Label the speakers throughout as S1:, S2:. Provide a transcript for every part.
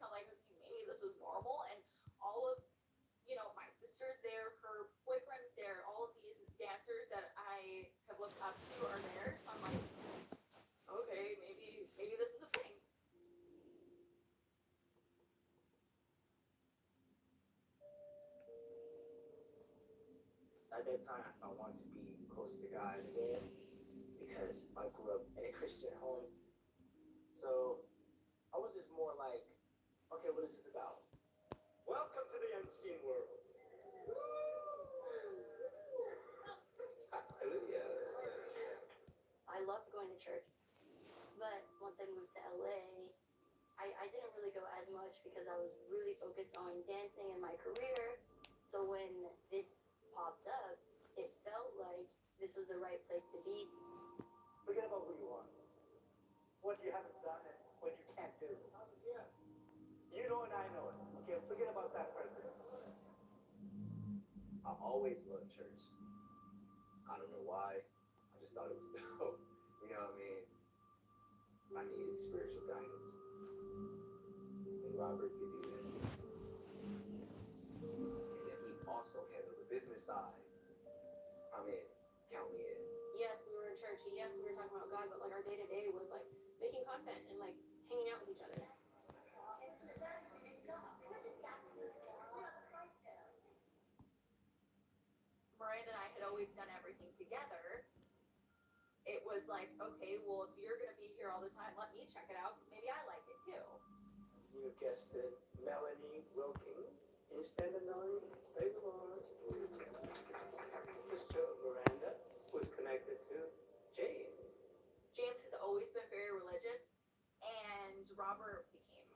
S1: I'm like, okay, maybe this is normal. And all of, my sister's there, her boyfriend's there, all of these dancers that I have looked up to are there. So I'm like, okay, maybe this is a thing.
S2: At that time, I wanted to be close to God again because I grew up in a Christian home. So I was just more like, okay, what is this about? Welcome to the unseen world. Hallelujah.
S3: I loved going to church, but once I moved to LA, I didn't really go as much because I was really focused on dancing and my career. So when this popped up, it felt like this was the right place to be.
S2: Forget about who you are, what you haven't done, and what you can't do. Yeah. You know and I know it. Okay, forget about that person. I always loved church. I don't know why. I just thought it was dope. You know what I mean? I needed spiritual guidance. And Robert could do that. And then he also handled the business side. I'm in. Count me in.
S3: Yes, we were in church. Yes, we were talking about God, but like our day to day was like making content and like hanging out with each other.
S1: Miranda and I had always done everything together. It was like, okay, well, if you're going to be here all the time, let me check it out because maybe I like it too.
S2: You guessed it, Melanie Wilking. Instead of Melanie, praise the Lord. Sister Miranda was connected to James.
S1: James has always been very religious, and Robert became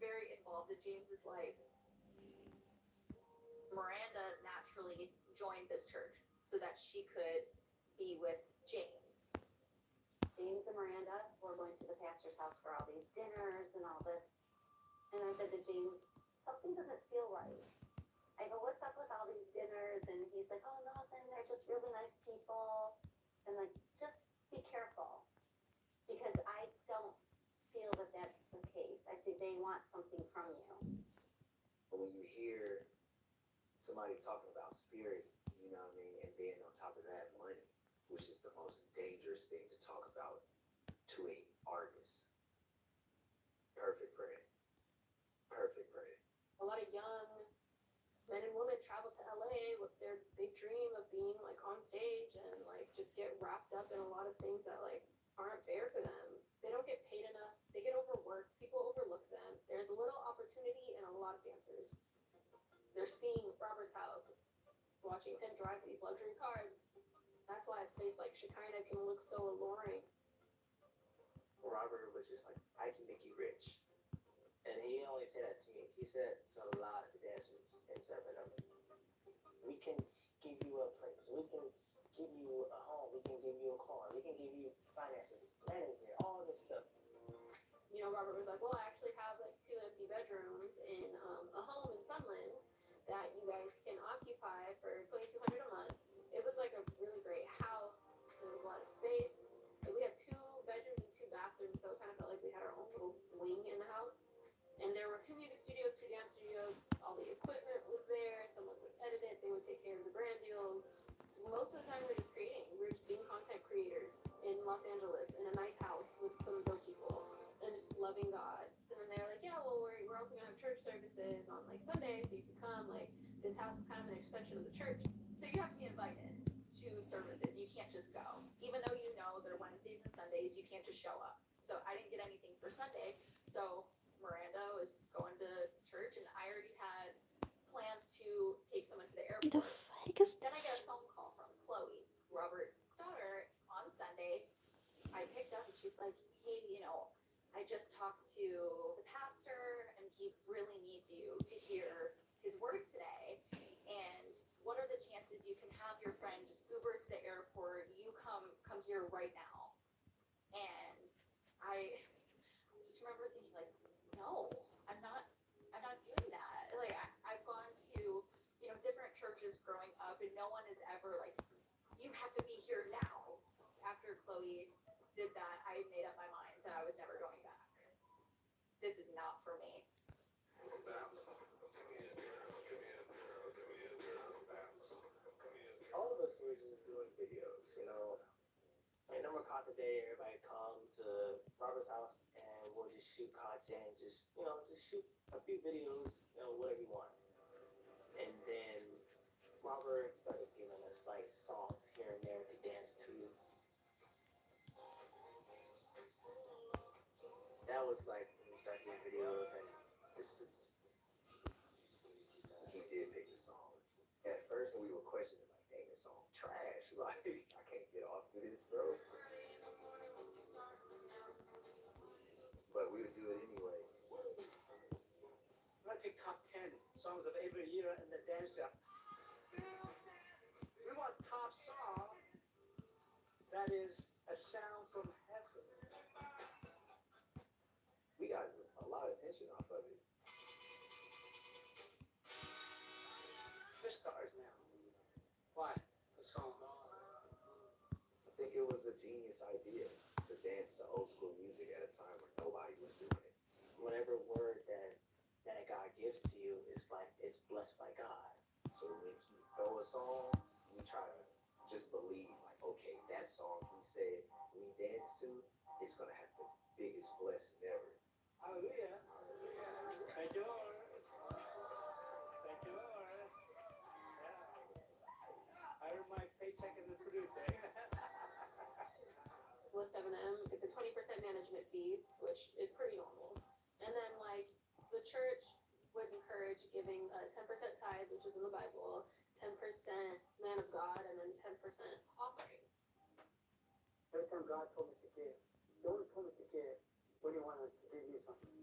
S1: very involved in James's life. Miranda naturally joined this church so that she could be with James.
S3: James and Miranda were going to the pastor's house for all these dinners and all this. And I said to James, something doesn't feel right. I go, what's up with all these dinners? And he's like, oh, nothing. They're just really nice people. And like, just be careful. Because I don't feel that that's the case. I think they want something from you.
S2: But when you hear somebody talking about spirit, you know what I mean, and then on top of that, money, which is the most dangerous thing to talk about to a artist. Perfect prayer. Perfect prayer.
S3: A lot of young men and women travel to LA with their big dream of being like on stage and like just get wrapped up in a lot of things that like aren't fair for them. They don't get paid enough. They get overworked. People overlook them. There's a little opportunity and a lot of dancers. They're seeing Robert's house, watching him drive these luxury cars. That's why a place like Shekinah can look so alluring.
S2: Robert was just like, I can make you rich. And he didn't only say that to me. He said to a lot of the dancers and said, we can give you a place. We can give you a home. We can give you a car. We can give you finances, plans there, all this stuff.
S3: Robert was like, well, I actually have like 2 empty bedrooms in a home in Sunland that you guys can occupy for $2,200 a month. It was like a really great house. There was a lot of space. And we had 2 bedrooms and 2 bathrooms, so it kind of felt like we had our own little wing in the house. And there were 2 music studios, 2 dance studios. All the equipment was there. Someone would edit it. They would take care of the brand deals. Most of the time, we're just creating. We're just being content creators in Los Angeles in a nice house with some dope people and just loving God. And then they're like, yeah, well, we're also gonna have church services on like Sundays, so you can come. Like, this house is kind of an extension of the church.
S1: So you have to be invited to services. You can't just go. Even though you know they're Wednesdays and Sundays, you can't just show up. So I didn't get anything for Sunday. So Miranda was going to church, and I already had plans to take someone to the airport.
S4: The fuck is
S1: Then I get a
S4: this?
S1: phone call from Chloe, Robert's daughter, on Sunday. I picked up, and she's like, hey, I just talked to the pastor, and he really needs you to hear his word today. And what are the chances you can have your friend just Uber to the airport? You come here right now. And I just remember thinking, like, no, I'm not doing that. Like, I've gone to, different churches growing up, and no one is ever like, you have to be here now. After Chloe did that, I made up my mind that I was never going back. This is not for me.
S4: throughout the day, everybody come to Robert's house and we'll just shoot content, just shoot a few videos, whatever you want. And then Robert started giving us like songs here and there to dance to. That was like when we started doing videos, and this is
S2: He did pick the songs. At first, we were questioning, like, dang, this song trash. Like, I can't get off to this, bro. But we would do it anyway.
S4: I'm gonna take top 10 songs of every year and the dance to. We want top song that is a sound from heaven.
S2: We got a lot of attention off of it.
S4: We're stars now. Why? The song.
S2: I think it was a genius idea to dance to old school music at a time when nobody was doing it.
S4: Whatever word that a God gives to you is like it's blessed by God.
S2: So when he throw a song, we try to just believe, like, okay, that song he said we dance to, it's gonna have the biggest blessing ever.
S4: Hallelujah. Thank you, Lord. Thank you, Lord. Yeah. I earned my paycheck as a producer.
S3: With 7M, it's a 20% management fee, which is pretty normal. And then, like, the church would encourage giving a 10% tithe, which is in the Bible, 10% man of God, and then 10% offering.
S4: Every time God told me to give, He only told me to give when He wanted to give me something.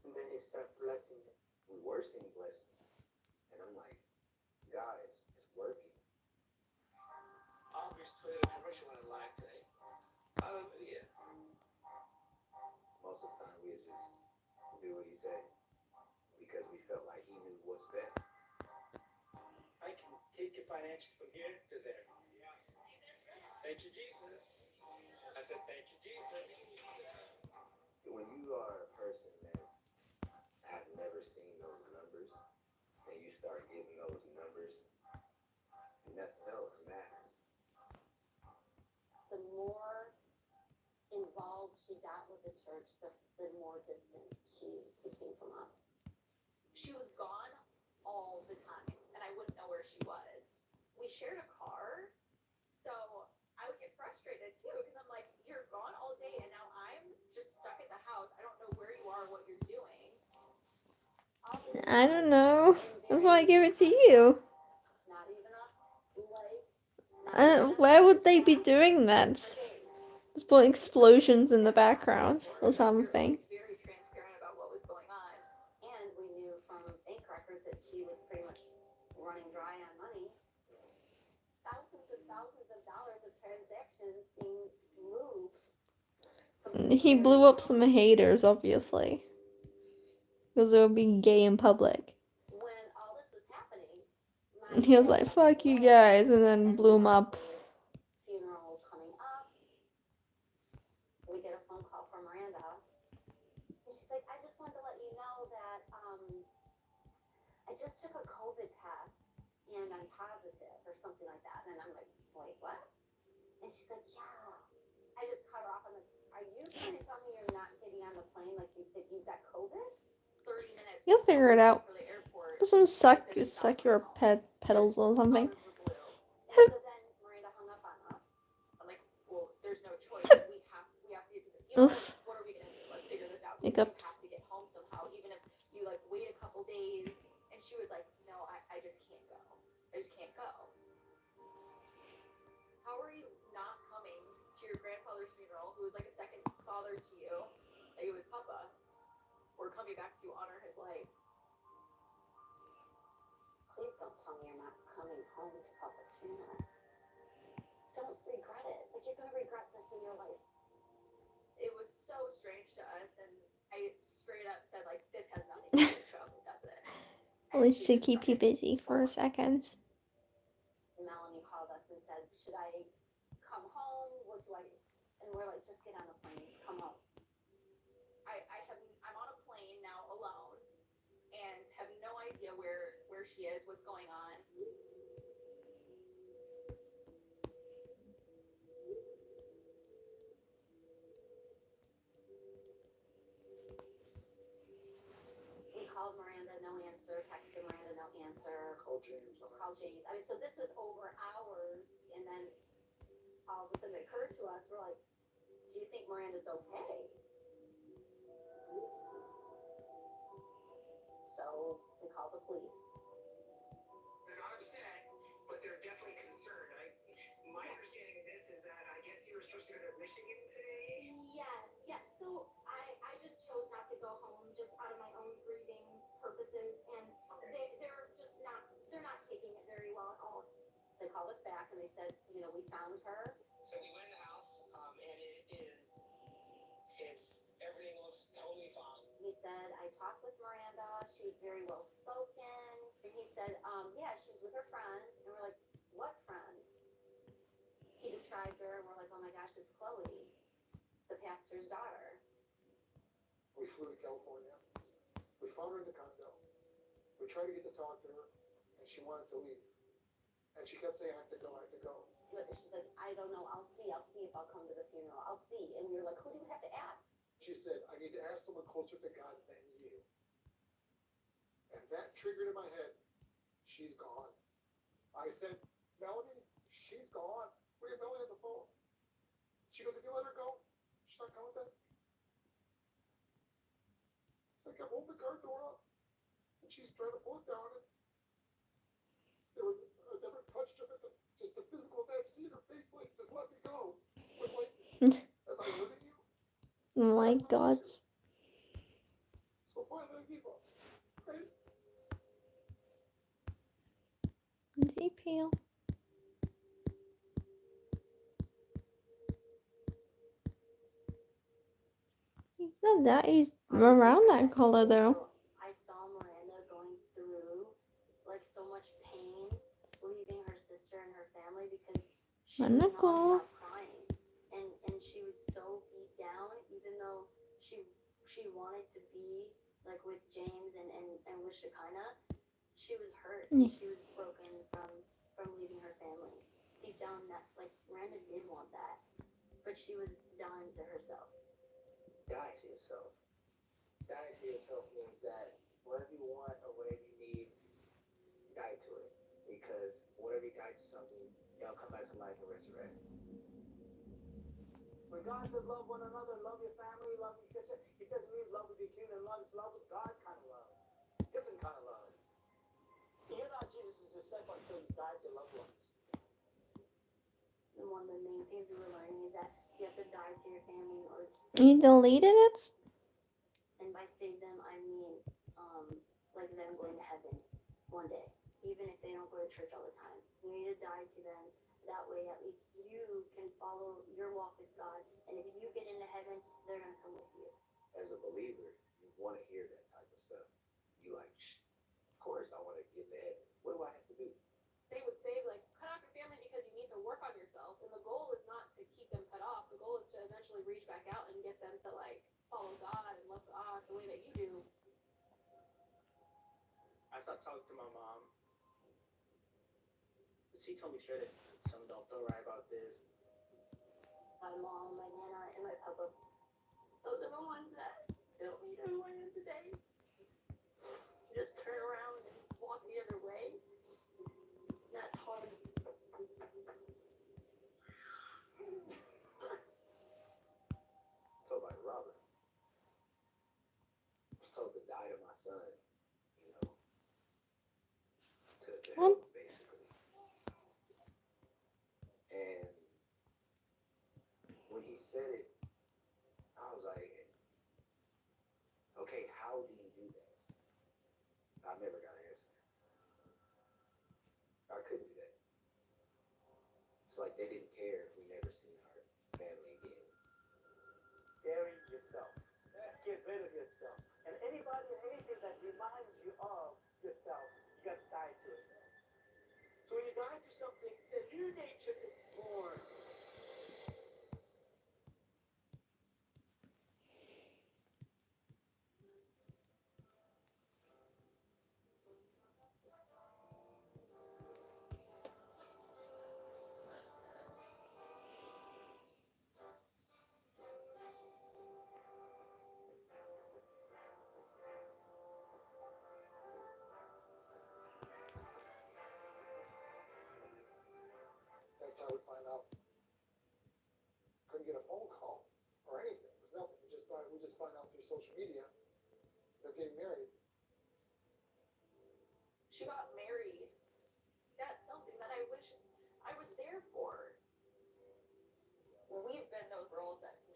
S4: And then He started blessing it.
S2: We were seeing blessings. And I'm like, guys, it's working.
S4: August 12th, commercial in life today. Hallelujah.
S2: Most of the time we would just do what he said because we felt like he knew what's best.
S4: I can take your financial from here to there. Thank you, Jesus. I said, thank you, Jesus.
S2: When you are a person that have never seen those numbers and you start getting those numbers, nothing else matters.
S5: The more involved she got with the church, the more distant she became from us.
S1: She was gone all the time, and I wouldn't know where she was. We shared a car, so I would get frustrated too, because I'm like, you're gone all day, and now I'm just stuck at the house. I don't know where you are, what you're doing.
S6: I don't know. That's why I give it to you.
S5: Not even a like.
S6: Why would they be doing that? Just put explosions in the background or something.
S1: Very transparent about what was going on.
S5: And we knew from bank records that she was pretty much running dry on money. Thousands of dollars of transactions being moved.
S6: He blew up some haters, obviously. Because they were being gay in public.
S5: When all this was happening,
S6: And he was like, fuck you guys, and then blew him up.
S5: Funeral coming up. We get a phone call from Miranda. And she's like, I just wanted to let you know that I just took a COVID test and I'm positive or something like that. And I'm like, wait, what? And she's like, yeah. I just cut her off. I'm like, are you trying to tell me you're not getting on the plane like you've got COVID?
S1: 30 minutes.
S6: You'll figure it out.
S1: For the airport,
S6: Some suck your pedals or something.
S1: out of the blue.
S5: So then Miranda hung up on us.
S1: I'm like, well, there's no choice. We have to get to the.
S6: Oof.
S1: What are we gonna do? Let's figure this out.
S6: Hiccups.
S1: You have to get home somehow, even if you like wait a couple days. And she was like, no, I just can't go. I just can't go. How are you not coming to your grandfather's funeral, who was like a second father to you? Like it was Papa, or coming back to honor his life?
S5: Please don't tell me you're not coming home to Papa's funeral. Don't regret it. Like you're gonna regret this in your life.
S1: It was so strange to us, and I straight up said like, this has nothing to do with COVID, does it?
S6: At least to keep you busy for a second.
S5: Melanie called us and said, should I come home? What do I do? And we're like, just get on the plane, come home.
S1: I'm on a plane now alone, and have no idea where she is, what's going on.
S5: answer.
S7: Call James.
S5: Call James. I mean, so this was over hours, and then all of a sudden it occurred to us, we're like, do you think Miranda's okay? So we called the police.
S2: They're not upset, but they're definitely concerned. My understanding of this is that I guess you were supposed to go to Michigan today.
S3: Yes. So I just chose not to go home just out of my own grieving purposes, and they're not taking it very well at all.
S5: They called us back and they said, you know, we found her.
S2: So we went in the house, and it's everything looks totally fine.
S5: He said, I talked with Miranda. She was very well spoken. And he said, yeah, she was with her friend. And we're like, what friend? He described her, and we're like, oh my gosh, it's Chloe, the pastor's daughter.
S7: We flew to California. We found her in the condo. We tried to get to talk to her, and she wanted to leave. And she kept saying, I have to go, I have to go.
S5: She's like, I don't know, I'll see if I'll come to the funeral. I'll see. And we were like, who do you have to ask?
S7: She said, I need to ask someone closer to God than you. And that triggered in my head, she's gone. I said, Melanie, she's gone. We had Melanie on the phone. She goes, if you let her go, she's not coming back. It's like I'm holding the car door up, and she's trying to pull it down, and there was another touch of it, just the physical of that, seeing her face, like, just let me go. But like, am I hurting you?
S6: Oh my god.
S7: So finally I gave up. Right?
S6: Is he pale? He's not that, he's around that color though.
S5: I saw Miranda going through like so much pain, leaving her sister and her family because she would not stop crying, and she was so beat down, even though she wanted to be like with James and with Shekinah. She was hurt. And she was broken from leaving her family. Deep down, that like Miranda did want that, but she was dying to herself.
S4: Die to yourself. Dying to yourself means that whatever you want or whatever you need, die to it. Because whatever you die to something, it'll come back to life and resurrect. When God said love one another, love your family, love etc., it doesn't mean love with your human love, it's love with God kind of love. Different kind of love. You're not Jesus' disciple until you die to your loved ones.
S5: And one of the main things we were learning is that you have to die to your family in order to
S6: You deleted it?
S5: And by save them, I mean, like them going to heaven one day, even if they don't go to church all the time. You need to die to them. That way, at least you can follow your walk with God. And if you get into heaven, they're going to come with you.
S2: As a believer, you want to hear that type of stuff. You like, of course I want to get to heaven. What do I have to do?
S3: They would say, like, cut off your family because you need to work on yourself. And the goal is not to keep them cut off. The goal is to eventually reach back out and get them to, like, follow God and love God the way that you do.
S4: I stopped talking to my mom. She told me straight up, son, don't feel right about this.
S5: My mom, my nana, and my papa. Those are the ones that built me to who I am today. Just turn around and walk the other way. That's hard.
S2: I was told by Robert. I was told to die to my son, you know, to hell, basically. And when he said it, I was like, okay, how do you do that? I never got an answer. I couldn't do that. It's like they didn't care if we never seen our family again.
S4: Bury yourself. Get rid of yourself. And anybody and anything that reminds you of yourself, you gotta die to it. So when you die to something, the new nature is born.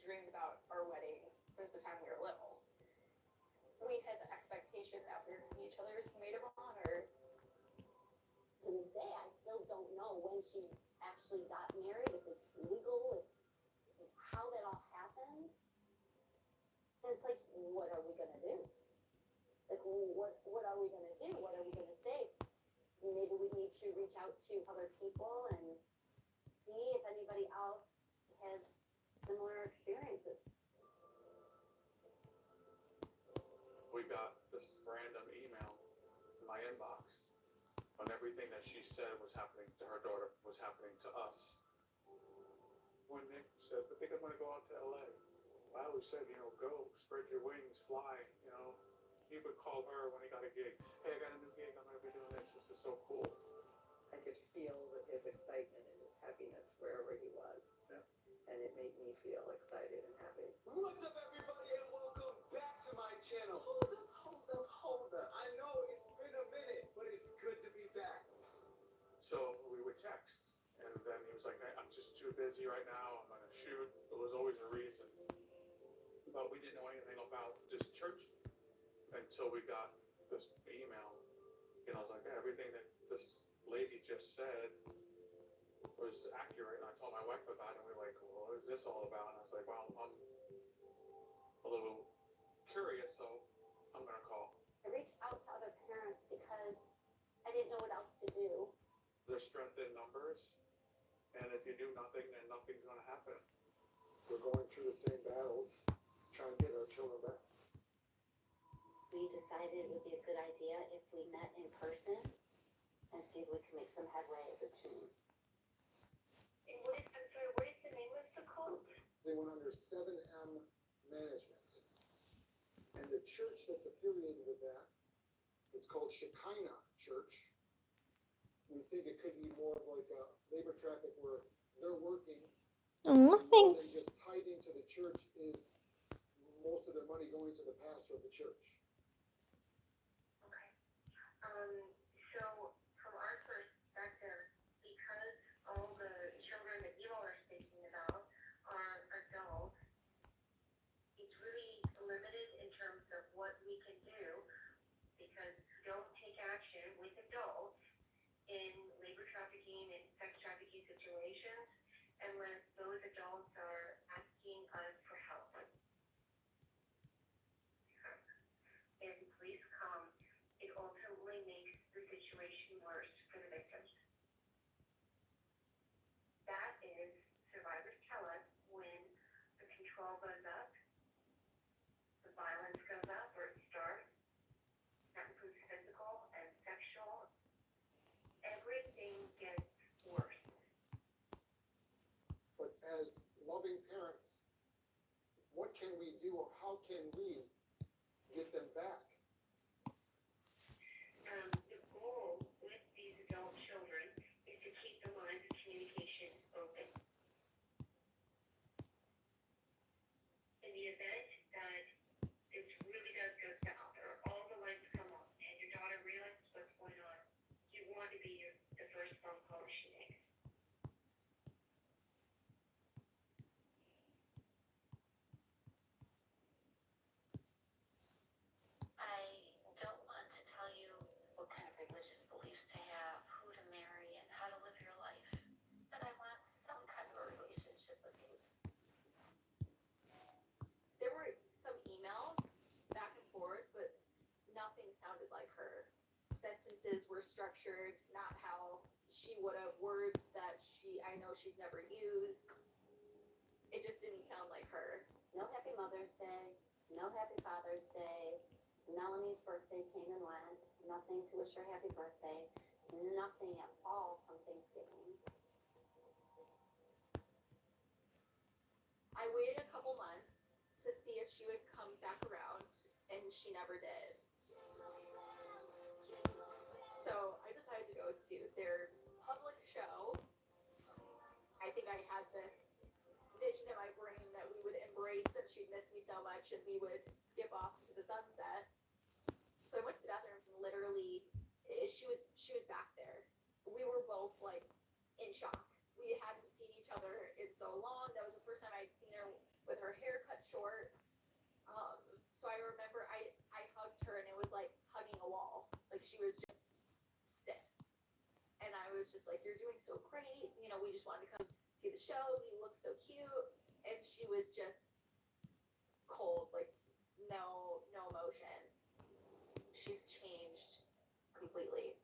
S1: dreamed about our weddings since the time we were little. We had the expectation that we were gonna be each other's maid of honor.
S5: To this day, I still don't know when she actually got married, if it's legal, if how that all happened. And it's like, what are we gonna do? Like, what are we gonna do? What are we gonna say? Maybe we need to reach out to other people and see if anybody else has similar experiences.
S8: We got this random email in my inbox on everything that she said was happening to her daughter was happening to us. When Nick says, I think I'm gonna go out to LA. I always said, go, spread your wings, fly, He would call her when he got a gig. Hey, I got a new gig, I'm gonna be doing this. This is so cool.
S9: I could feel his excitement and his happiness wherever he was.
S8: Yeah.
S9: And it made me feel excited and happy.
S10: What's up, everybody, and welcome back to my channel. Hold up. I know it's been a minute, but it's good to be back.
S8: So we would text, and then he was like, I'm just too busy right now, I'm gonna shoot. There was always a reason. But we didn't know anything about this church until we got this email. And I was like, everything that this lady just said was accurate. And I told my wife about it, and we were like, well, what is this all about? And I was like, well, I'm a little curious, so I'm gonna call.
S5: I reached out to other parents because I didn't know what else to do.
S8: There's strength in numbers, and if you do nothing, then nothing's gonna happen.
S7: We're going through the same battles, trying to get our children back.
S5: We decided it would be a good idea if we met in person and see if we can make some headway as a team.
S11: And what is the name of the cult?
S7: They went under 7M management. And the church that's affiliated with that is called Shekinah Church. We think it could be more of like a labor traffic where they're working.
S6: Oh,
S7: More than
S6: thanks.
S7: just tithing to the church is most of their money going to the pastor of the church.
S11: Okay. So from our perspective, because all the children that you all are speaking about are adults, it's really limited in terms of what we can do because we don't take action with adults in labor trafficking and sex trafficking situations unless those adults are asking us for help. If the police come, it ultimately makes the situation worse for the victims. That is, survivors tell us when the control goes up, the violence goes up or it starts. That includes physical and sexual. Everything gets worse.
S7: But as loving parents, what can we do or how can we get them back?
S11: The goal with these adult children is to keep the lines of communication open. In the event that this really does go south, or all the lights come on, and your daughter realizes what's going on, you want to be the first phone call she makes.
S5: I don't want to tell you what kind of religious beliefs to have, who to marry, and how to live your life. But I want some kind of a relationship with you.
S1: There were some emails back and forth, but nothing sounded like her. Sentences were structured not how she would have, words that I know she's never used. It just didn't sound like her.
S5: No happy Mother's Day, no happy Father's Day. Melanie's birthday came and went. Nothing to wish her happy birthday. Nothing at all from Thanksgiving.
S1: I waited a couple months to see if she would come back around, and she never did. So I decided to go to their public show. I think I had this vision in my brain that we would embrace that she'd miss me so much and we would skip off to the sunset. So I went to the bathroom and literally she was back there. We were both like in shock. We hadn't seen each other in so long. That was the first time I'd seen her with her hair cut short. So I remember I hugged her and it was like hugging a wall. Like she was just stiff. And I was just like, you're doing so great. You know, we just wanted to come see the show. You look so cute. And she was just cold, like no emotion. She's changed completely.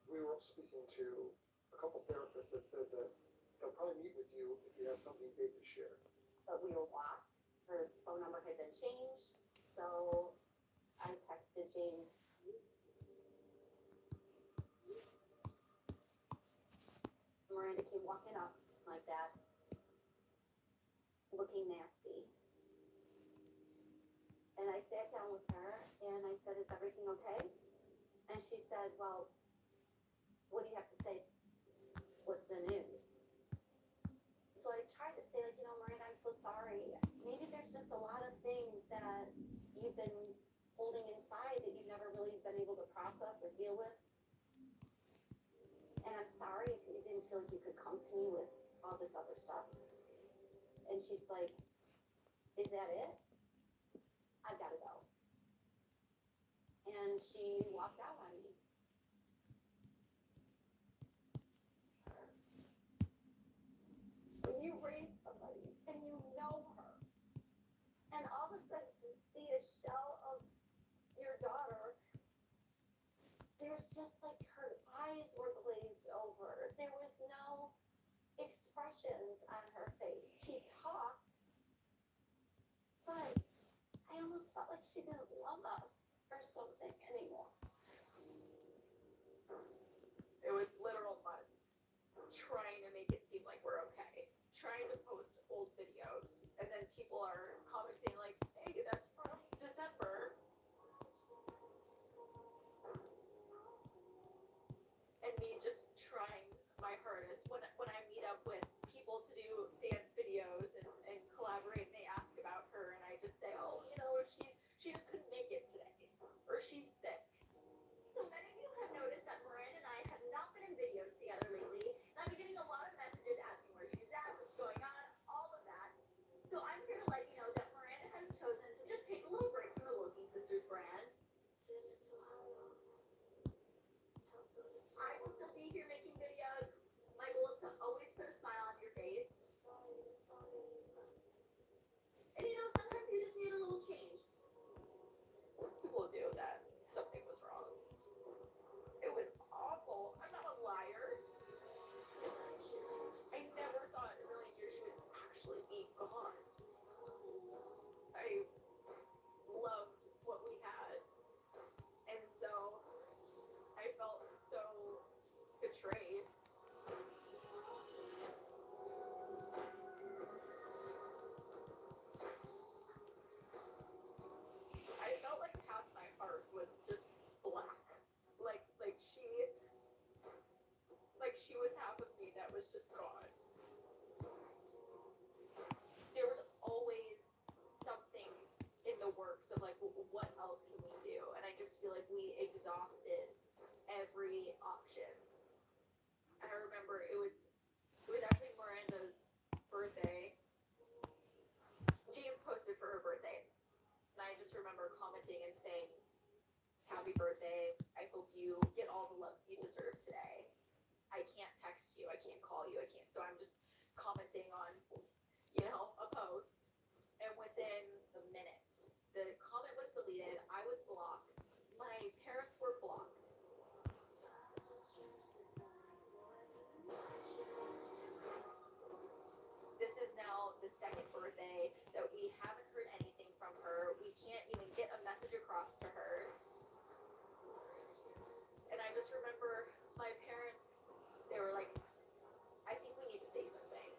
S7: We were speaking to a couple therapists that said that they'll probably meet with you if you have something big to share.
S5: But we were blocked. Her phone number had been changed. So I texted James. Miranda came walking up like that, looking nasty. And I sat down with her and I said, is everything okay? And she said, well, what do you have to say? What's the news? So I tried to say, like, you know, Miranda, I'm so sorry. Maybe there's just a lot of things that you've been holding inside that you've never really been able to process or deal with. And I'm sorry if you didn't feel like you could come to me with all this other stuff. And she's like, is that it? I've got to go. And she walked out on me. When you raise somebody and you know her, and all of a sudden to see a shell of your daughter, there's just like her eyes were glazed over. There was no expressions on her face. She talked, but I almost felt like she didn't love us or something anymore.
S1: It was literal months trying to make it seem like we're okay, trying to post old videos, and then people are commenting like, hey, that's from December. And me just trying my hardest. When I meet up with people to do dance videos and collaborate, and they ask about her, and I just say, oh, you know, she just couldn't make it today, or she's sick.
S3: So many of you have noticed that Miranda and I have not been in videos together lately, and I've been getting a lot of messages asking where she's at, what's going on, all of that. So I'm here to let you know that Miranda has chosen to just take a little break from the Wolfie Sisters brand. I will still be here making videos. My goal is to always put a smile on your face. And you know, sometimes you just need a little change.
S1: People knew that something was wrong. It was awful. I'm not a liar. I never thought in a million years she would actually be gone. I loved what we had. And so I felt so betrayed. I felt like half my heart was just black. Like she was half of me that was just gone. There was always something in the works of like, what else can we do? And I just feel like we exhausted every option. I remember it was actually Miranda's birthday. James posted for her birthday. And I just remember commenting and saying, happy birthday. I hope you get all the love you deserve today. I can't text you. I can't call you. I can't. So I'm just commenting on, you know, a post. And within a minute, the comment was deleted. I was blocked. My parents were blocked. This is now the second birthday that we haven't heard anything from her. We can't even get a message across to her. And I just remember my parents, they were like, I think we need to say something.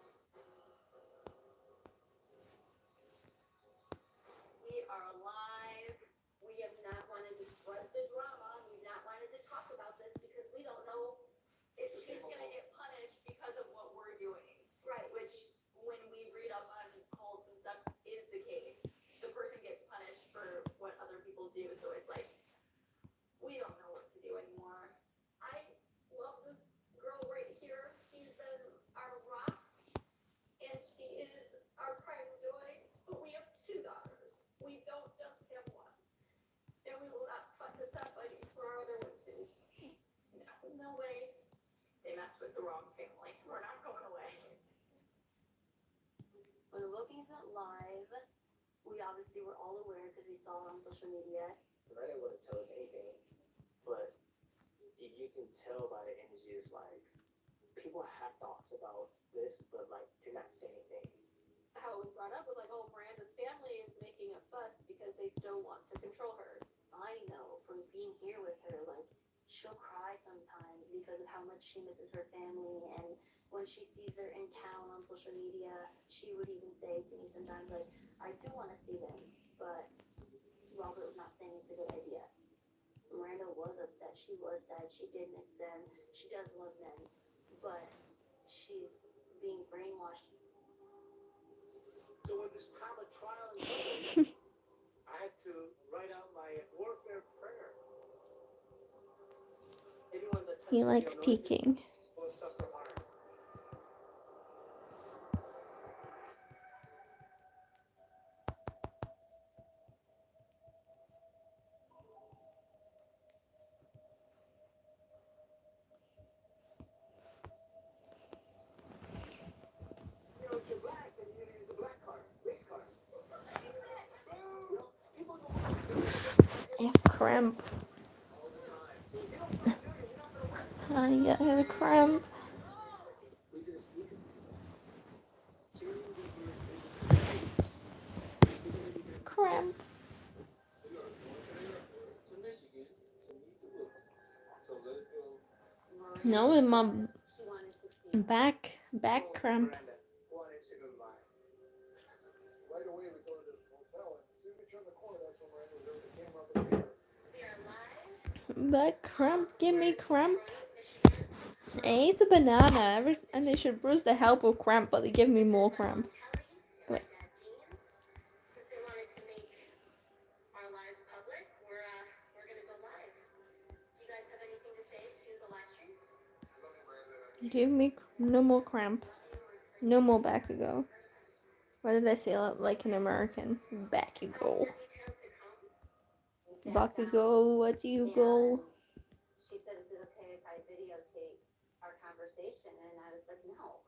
S1: no way. They messed with the wrong family. We're not going away.
S3: When the bookings went live, we obviously were all aware because we saw it on social media.
S4: Miranda wouldn't tell us anything, but you can tell by the energy, it's like people have thoughts about this, but like they're not saying anything.
S3: How it was brought up was like, oh, Miranda's family is making a fuss because they still want to control her. I know from being here with her, like, she'll cry sometimes because of how much she misses her family. And when she sees they're in town on social media, she would even say to me sometimes, like, I do want to see them, but Robert was not saying it's a good idea. Miranda was upset. She was sad. She did miss them. She does love them, but she's being brainwashed.
S10: So when this time of trial and trouble, I had to write out my warfare prayer. Anyone that
S6: He
S10: touches the
S6: likes
S10: anointed
S6: peeking.
S10: will suffer harm. You know, if you're black, then you use the black card, race card. You know, people don't want to do it
S6: I have cramp.
S10: all the time. If you don't want to do it, you're not going to win.
S6: I got a cramp.
S10: We did a sneaker.
S6: Cramp.
S10: To Michigan to meet the Wilkins. So let's go.
S6: No, in my
S3: She wanted to see.
S6: back cramp.
S10: Miranda, go on Instagram Live.
S7: Right away, we go to this hotel, and as soon as we turn the corner, that's when Miranda was there with the camera up in the air.
S11: We are live.
S6: Back cramp. Give me cramp. I ate the banana, and they should bruise the help of cramp, but they give me more cramp.
S11: Kelly and my dad Gene, since they wanted to make our lives public, we're gonna go live. Do you guys have anything to say to the live stream?
S6: Give me no more cramp. No more back ago. Why did I say that like an American? Back you go.
S5: We sat
S6: Back you
S5: down,
S6: go. What do you go?
S5: and she said, is it okay if I videotape our conversation? And I was like, no.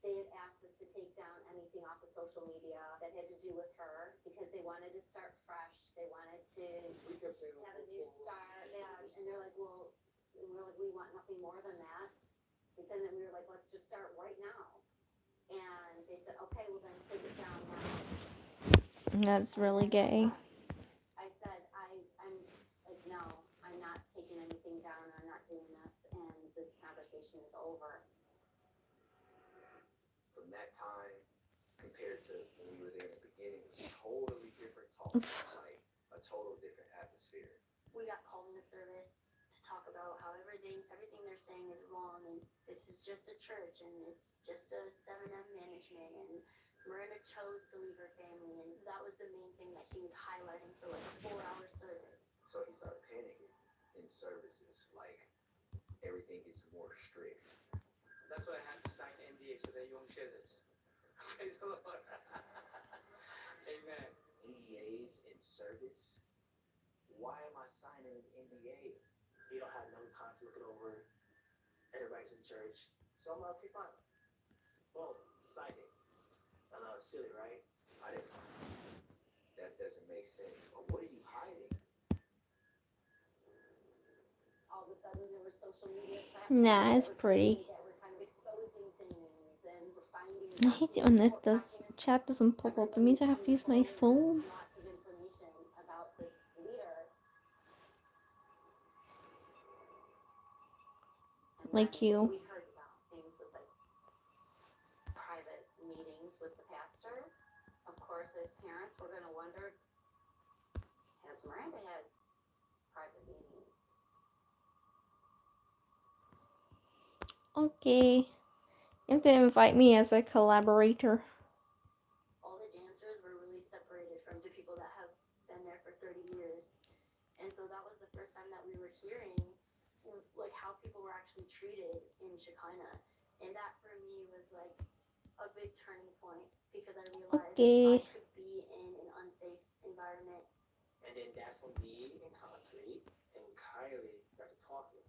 S5: They had asked us to take down anything off of social media that had to do with her because they wanted to start fresh. They wanted to
S7: We kept saying,
S5: have a new start. And they're like, well, and we're like, we want nothing more than that. But then we were like, let's just start right now. And they said, okay, well then take it down now.
S6: That's really gay.
S5: I said, I'm like, no, I'm not taking anything down. I'm not doing this. And this conversation is over.
S2: From that time compared to when we were there in the beginning, it was totally different talk, like a total different atmosphere.
S3: We got called into service to talk about how everything they're saying is wrong, and this is just a church, and it's just a 7M management, and Miranda chose to leave her family, and that was the main thing that he was highlighting for like a 4-hour service.
S2: So he started panicking in services, like everything gets more strict.
S10: That's why I had to sign the NDA so that you won't share this. Praise the Lord. Amen.
S2: NDAs in service? Why am I signing an NDA?
S4: You don't have no time to look it over. Everybody's in church. So I'm like, okay, fine. Boom, signed it. I know it's silly, right?
S2: I didn't sign it. That doesn't make sense. But what are you hiding?
S5: All of a sudden there were social media platforms
S6: Nah, it's
S5: that were
S6: pretty.
S5: that were kind of exposing things and were finding
S6: I hate it when that does chat doesn't pop up. It means I have to use my phone.
S5: lots of information about this leader. And
S6: Like
S5: then
S6: you.
S5: we heard about things with like private meetings with the pastor. Of course, as parents, we're going to wonder, has Miranda had private meetings?
S6: Okay. You have to invite me as a collaborator.
S3: All the dancers were really separated from the people that have been there for 30 years. And so that was the first time that we were hearing like how people were actually treated in Shekinah. And that for me was like a big turning point because I realized
S6: Okay.
S3: I could be in an unsafe environment.
S4: And then that's when me and Concrete and Kylie started talking.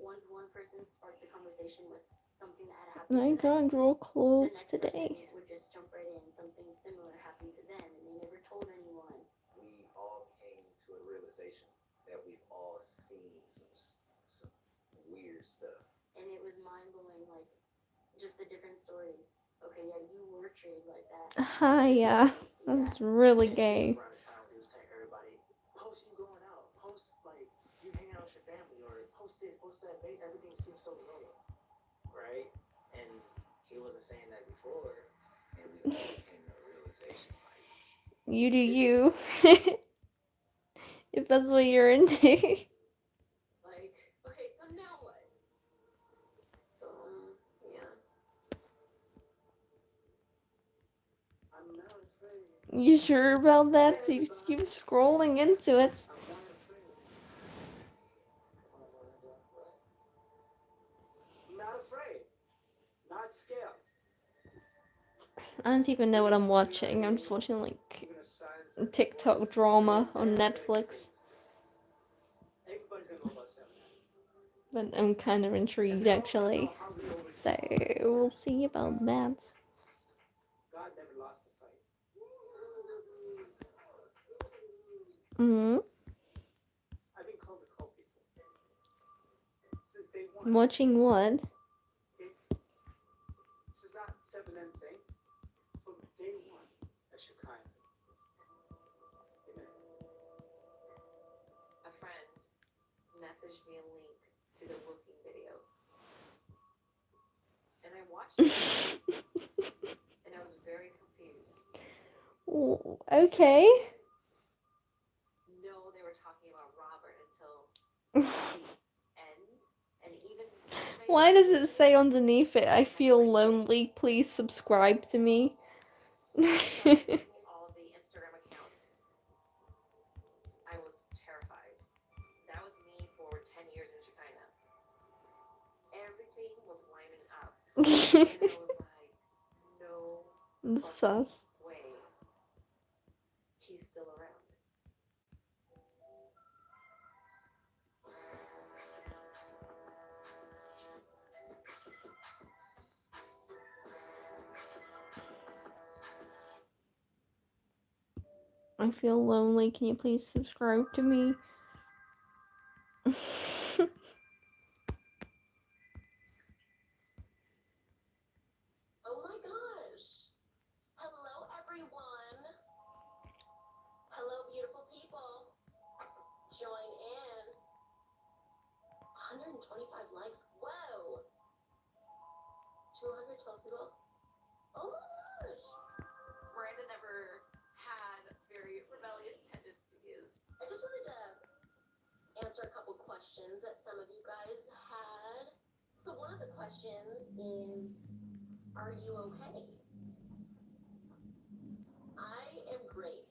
S5: once one person sparked the conversation with something that had happened
S6: I
S5: to them,
S6: gotta draw
S5: the
S6: clothes
S5: next
S6: today.
S5: person would just jump right in. Something similar happened to them, and they never told anyone.
S2: We all came to a realization that we've all seen some weird stuff.
S5: And it was mind-blowing, like, just the different stories. Okay, yeah, you were treated like that.
S6: Yeah, that's really gay.
S4: Around the time he was telling everybody, post you going out, post like you hanging out with your family, or post this, post that. Everything seems so normal, right? And he wasn't saying that before.
S2: And we all came to a realization like,
S6: You do you. If that's what you're into.
S3: It's like, okay, so now what? So, yeah.
S10: I'm not afraid.
S6: You sure about that? So you keep scrolling into it.
S10: I'm not afraid. Not afraid. Not scared.
S6: I don't even know what I'm watching. I'm just watching like
S10: Even a silence.
S6: TikTok drama on Netflix.
S10: Everybody's gonna know about Sam.
S6: But I'm kind of intrigued actually. So we'll see about that.
S10: God never lost a fight.
S6: Mm-hmm.
S10: I've been called a cult before. Since day one.
S6: Watching what?
S10: This is not 7M thing. From day one, that's your kind. Amen.
S9: A friend messaged me a link to the Wolfie video. And I watched it. And I was very confused.
S6: Okay.
S9: No, they were talking about Robert until the end. And even
S6: Why does it say underneath it, I feel lonely, please subscribe to me?
S9: all the Instagram accounts, I was terrified. That was me for 10 years in China. Everything was lining up. And I was like, no
S6: Sus.
S9: way. He's still around.
S6: I feel lonely, can you please subscribe to me?
S3: Oh my gosh. Hello, everyone. Hello, beautiful people. Join in. 125 likes. Whoa. 212 people. Oh my gosh.
S1: Miranda never had very rebellious tendencies.
S3: I just wanted to answer a couple questions that some of you guys had. So one of the questions is, are you okay? I am great.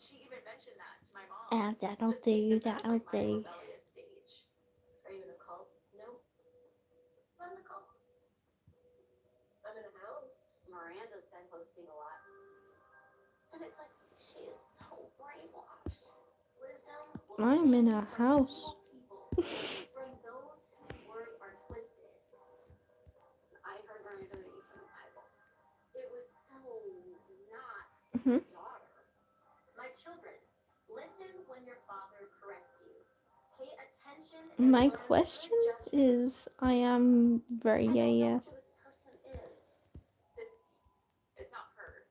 S1: She even mentioned that to my mom.
S6: Add that out
S1: Just take
S6: there,
S1: this
S6: that
S1: as, like,
S6: out
S1: my
S6: there.
S1: rebellious stage.
S3: Are you in a cult? No. Not in a cult. I'm in a house.
S5: Miranda's been posting a lot. And it's like, she is so brainwashed.
S3: Wisdom will
S6: I'm in
S3: save
S6: a
S3: you from
S6: house.
S3: evil people, from those whose words are twisted.
S5: I heard Miranda reading from the Bible. It was so not
S6: Mhm.
S5: daughter. My children, listen when your father corrects you. Pay attention and
S6: My
S5: learn
S6: question
S5: good judgment.
S6: is, I am very
S5: I
S6: gay,
S5: don't know
S6: yes.
S5: who this person is.
S1: It's not her.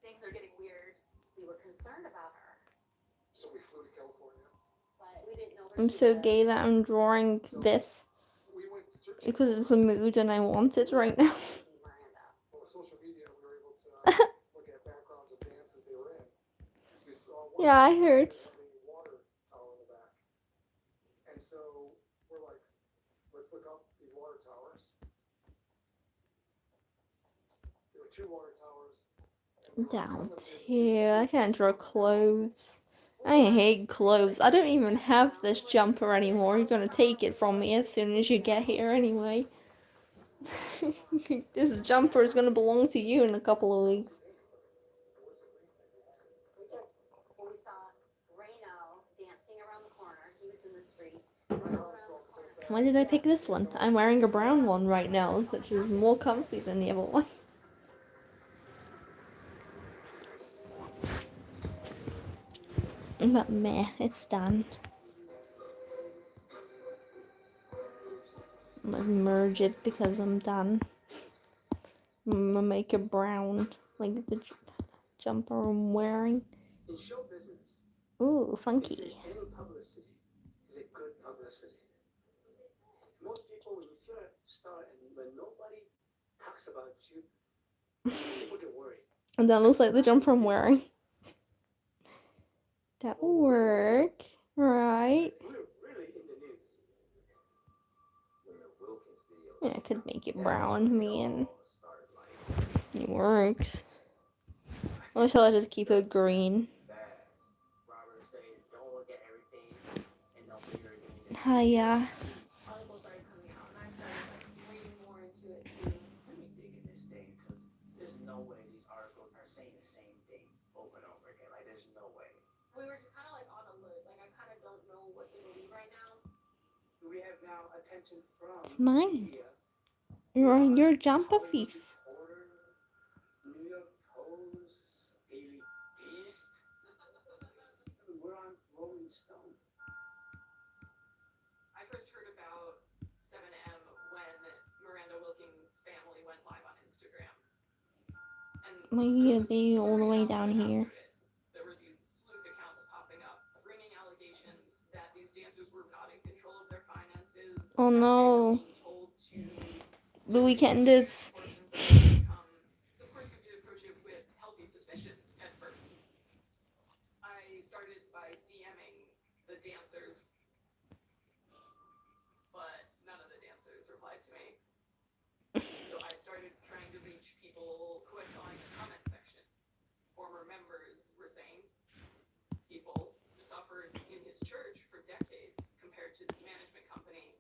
S1: Things are getting weird.
S5: We were concerned about her,
S7: So we flew to California.
S5: but we didn't know where
S6: I'm
S5: she
S6: so
S5: lived.
S6: gay that I'm drawing this
S7: We went searching
S6: because
S7: for
S6: it's
S7: her.
S6: a mood and I want it right now.
S5: See Miranda.
S7: Well, with social media, we were able to look at backgrounds of dances they were in. We saw one
S6: Yeah, I
S7: that
S6: heard.
S7: had a water tower in the back. And so we're like, let's look up these water towers. There were 2 water towers. And we were
S6: Down
S7: like, let's
S6: here, I can't draw clothes. I hate clothes. I don't even have this jumper anymore. You're gonna take it from me as soon as you get here anyway. This jumper is gonna belong to you in a couple of weeks.
S5: Well, we saw Reno dancing around the corner. He was in the street. All around
S6: Why did I pick this one? I'm wearing a brown one right now, which is more comfy than the other one. But meh, it's done. I'm gonna merge it because I'm done. I'm gonna make it brown, like the jumper I'm wearing.
S10: In show business,
S6: Ooh,
S10: they
S6: funky.
S10: say any publicity is a good publicity. Most people, when you're a star and when nobody talks about you, people get worried.
S6: And that looks like the jumper I'm wearing. That will work, right?
S10: We're really in the news.
S2: When the Wilkins video
S6: Yeah, I could make it
S2: that's
S6: brown,
S2: when
S6: man.
S2: all started, like,
S6: It works. Or shall I just keep it green?
S2: fast.
S4: Robert saying, don't look at everything and don't believe everything.
S6: Hiya.
S3: Articles started coming out, and I started like reading more into it too.
S2: Let me dig in this thing, because there's no way these articles are saying the same thing over and over again. Like, there's no way.
S3: We were just kind of like on alert. Like I kind of don't know what to believe right now.
S10: We have now attention from
S6: It's mine.
S10: media.
S6: Your jumper
S10: Hollywood
S6: thief.
S10: Reporter, New York Post, Daily Beast. We're on Rolling Stone.
S9: I first heard about 7M when Miranda Wilkins' family went live on Instagram. And
S6: Maybe
S9: this
S6: be all the way
S9: very
S6: down
S9: often
S6: here.
S9: after it, there were these sleuth accounts popping up, bringing allegations that these dancers were not in control of their finances.
S6: Oh
S9: that they were
S6: no.
S9: being told to
S6: The weekend is.
S9: portions of their income. Of course, you have to approach it with healthy suspicion at first. I started by DMing the dancers, but none of the dancers replied to me. So I started trying to reach people who I saw in the comment section. Former members were saying people suffered in his church for decades compared to this management company.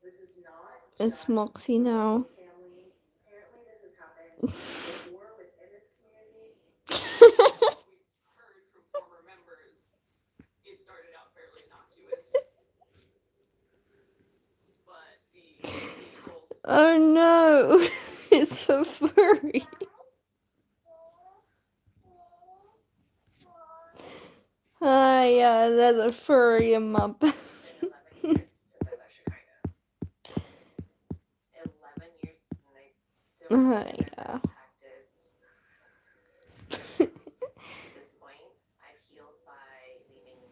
S11: This is not
S6: It's
S11: just
S6: Moxie now.
S11: family. Apparently this has happened before within this community.
S9: What we've heard from former members, it started out fairly innocuous. But the trolls.
S6: Oh no. It's a furry. Hiya, there's a furry in my bed.
S9: Been 11 years since I left Chicago. 11 years, and there was nothing
S6: Yeah.
S9: that impacted. At this point, I've healed by leaving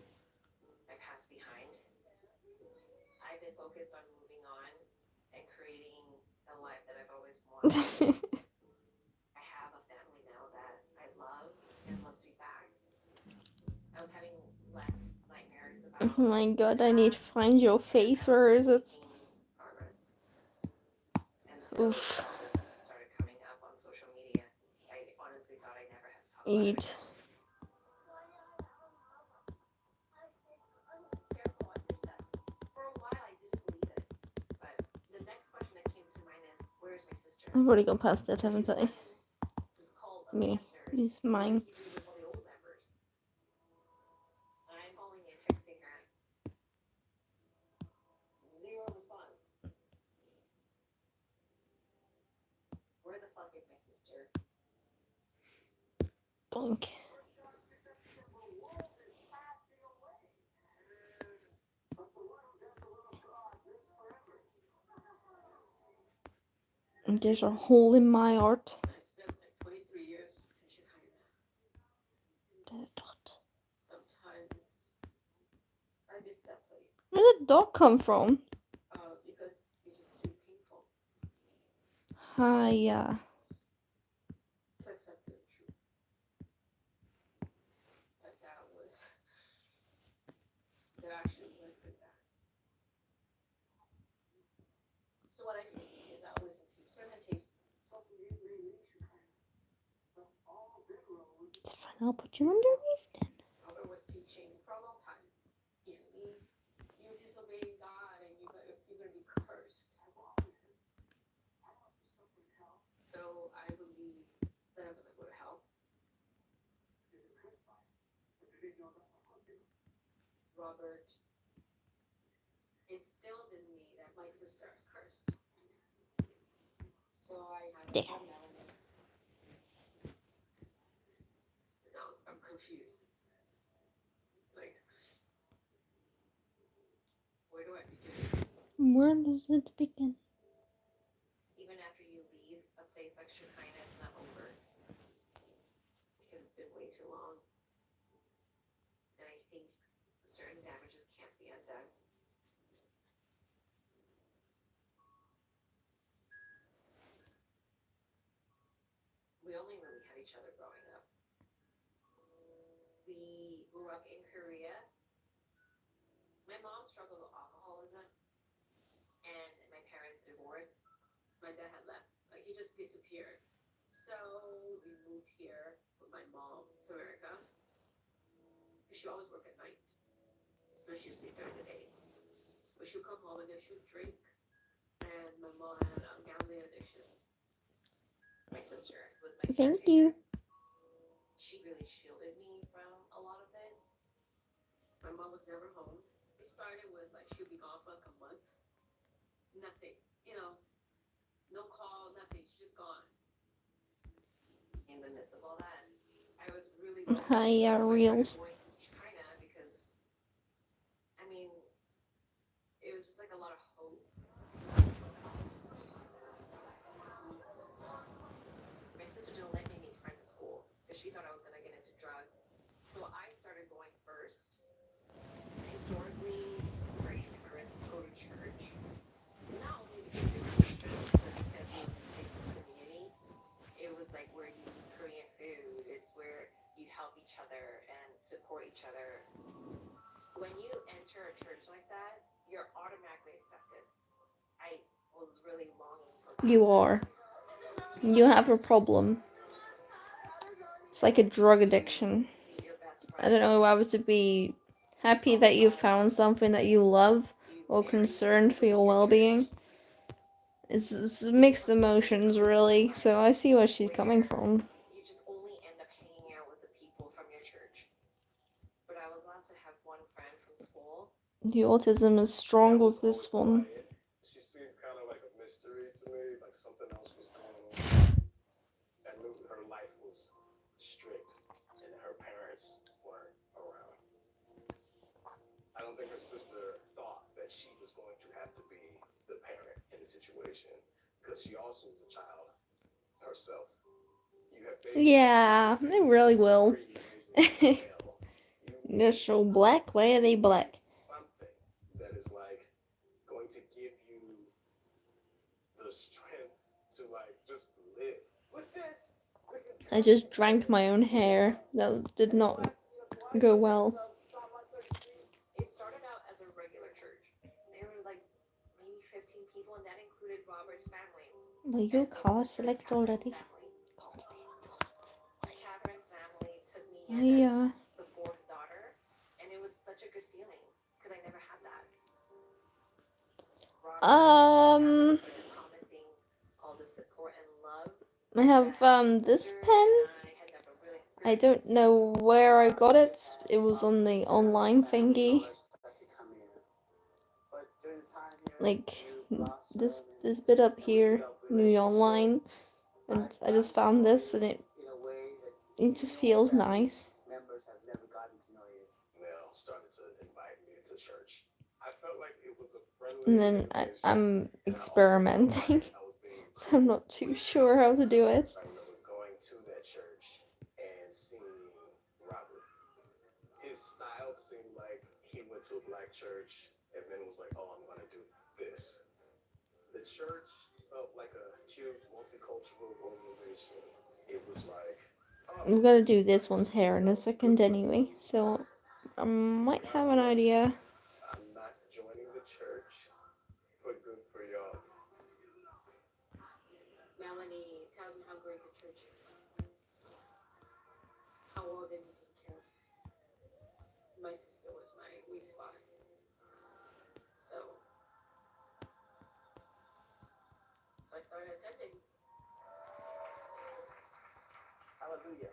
S9: my past behind. I've been focused on moving on and creating a life that I've always wanted. I have a family now that I love and loves me back. I was having less nightmares about.
S6: Oh my god, I need to find your face. Where is it?
S9: Progress. And so
S6: Oof.
S9: all this started coming up on social media. I honestly thought I never had to talk about it.
S6: Eat.
S9: Careful on your step. For a while, I didn't believe it. But the next question that came to mind is, where's my sister?
S6: I've already gone past it, haven't I?
S9: This cult of
S6: Me.
S9: dancers.
S6: It's mine.
S9: What did he do with all the old members? I'm calling and texting her. Zero response. Where the fuck is my sister?
S6: Blink. And there's a hole in my heart.
S9: I spent like 23 years in Chicago.
S6: There's a dot.
S9: Sometimes I miss that place.
S6: Where did the dog come from?
S9: Because it was too painful
S6: Hiya.
S9: to accept the truth. That actually went pretty bad. So what I do is I'll listen to sermon tapes.
S6: It's fine, I'll put you underneath then.
S9: Robert was teaching for a long time. If you disobey God and you're gonna be cursed. So I believe that I'm gonna go to hell. Robert
S3: instilled in me that my sister is cursed. So I had to
S6: Damn.
S3: tell Melanie. Now I'm confused. Like, where do I begin?
S6: Where does it begin?
S9: Even after you leave, a place like Shekinah is not over because it's been way too long. And I think certain damages can't be undone. We only really had each other growing up. We grew up in Korea. My mom struggled with alcoholism, and my parents divorced.
S3: My dad had left. Like, he just disappeared. So we moved here with my mom to America. She always worked at night. So she sleep during the day. But she'd come home and then she'd drink. And my mom had a gambling addiction.
S9: My sister was my
S6: Thank
S9: caretaker.
S6: you.
S9: She really shielded me from a lot of it.
S3: My mom was never home. It started with, like, she'd be gone for like a month. Nothing. You know, no call, nothing. She's just gone.
S9: In the midst of all that, I was really
S6: Hi,
S9: so I started
S6: reels.
S9: going to China because, I mean, it was just like a lot of hope. My sister didn't let me make friends at school because she thought I was going to get into drugs. So I started going first. Historically, Korean immigrants go to church, not only because they were Christians, but because it was a place of community. It was like where you eat Korean food. It's where you help each other and support each other. When you enter a church like that, you're automatically accepted. I was really longing for that.
S6: You are. You have a problem. It's like a drug addiction.
S9: Be your best
S6: I
S9: friend.
S6: don't know whether to be happy that you found something that you love or concerned for your well-being. It's mixed emotions, really. So I see where she's coming from.
S9: You just only end up hanging out with the people from your church. But I was allowed to have one friend from school.
S6: The autism is strong with this one.
S7: She seemed kind of like a mystery to me, like something else was going on. I knew her life was strict and her parents weren't around. I don't think her sister thought that she was going to have to be the parent in the situation because she also was a child herself. You have babies.
S6: Yeah, they really will. They're so black. Why are they black?
S7: Something that is like going to give you the strength to like just live. With this,
S6: I just drank my own hair. That did not go well.
S9: It started out as a regular church. There were like maybe 15 people, and that included Robert's family.
S6: Will your card select already?
S9: Catherine's family took me
S6: Oh,
S9: in
S6: yeah.
S9: as the fourth daughter, and it was such a good feeling because I never had that. Robert started promising all the support and love.
S6: I have this pen. I don't know where I got it. It was on the online thingy. Like this bit up here in the online, and I just found this, and it just feels nice.
S10: Members have never gotten to know you.
S7: Mel started to invite me to church. I felt like it was a friendly
S6: And then I'm experimenting, so I'm not too sure how to do it.
S7: I remember going to that church and seeing Robert. His style seemed like he went to a black church and then was like, oh, I'm going to do this. The church felt like a cute multicultural organization. It was like,
S6: I'm gonna do this one's hair in a second anyway, so I might have an idea.
S7: I'm not joining the church, but good for y'all.
S3: Melanie tells me how great the church is. How well they take care of me. My sister was my weak spot. So I started attending.
S10: Hallelujah.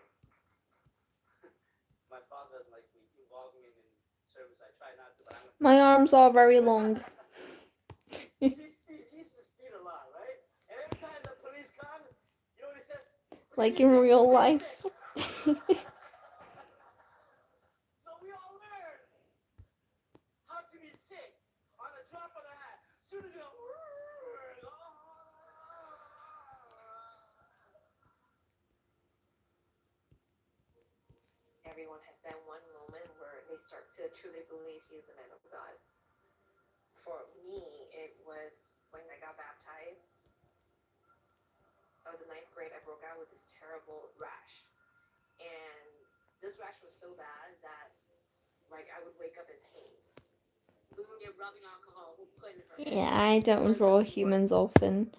S10: My father's like me. He involved me in service. I try not to, but I'm
S6: My arms are very long.
S4: he used to speed a lot, right? And every time the police come, you know what he says?
S6: Like in real life.
S4: So we all learn how to be sick on a drop of the hat. As soon as you go,
S9: Everyone has that one moment where they start to truly believe he is a man of God. For me, it was when I got baptized. I was in ninth grade. I broke out with this terrible rash. And this rash was so bad that, like, I would wake up in pain.
S3: We would get rubbing alcohol. We'll put it in her
S6: Yeah, I don't draw humans often.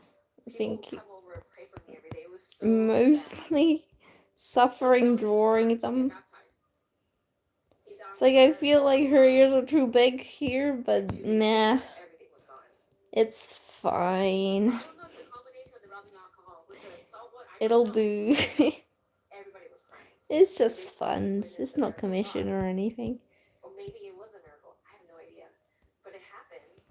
S6: I
S9: People
S6: think
S9: would come over and pray for me every day. It was so
S6: mostly suffering drawing them.
S3: baptized.
S6: It's like I feel like her ears are too big here, but nah,
S9: everything was gone.
S6: it's fine.
S3: I don't know if the combination of the rubbing alcohol with the salt water.
S6: It'll do.
S9: Everybody was crying.
S6: It's just fun. It's not commission or anything.
S9: Or maybe it was a miracle. I have no idea. But it happened.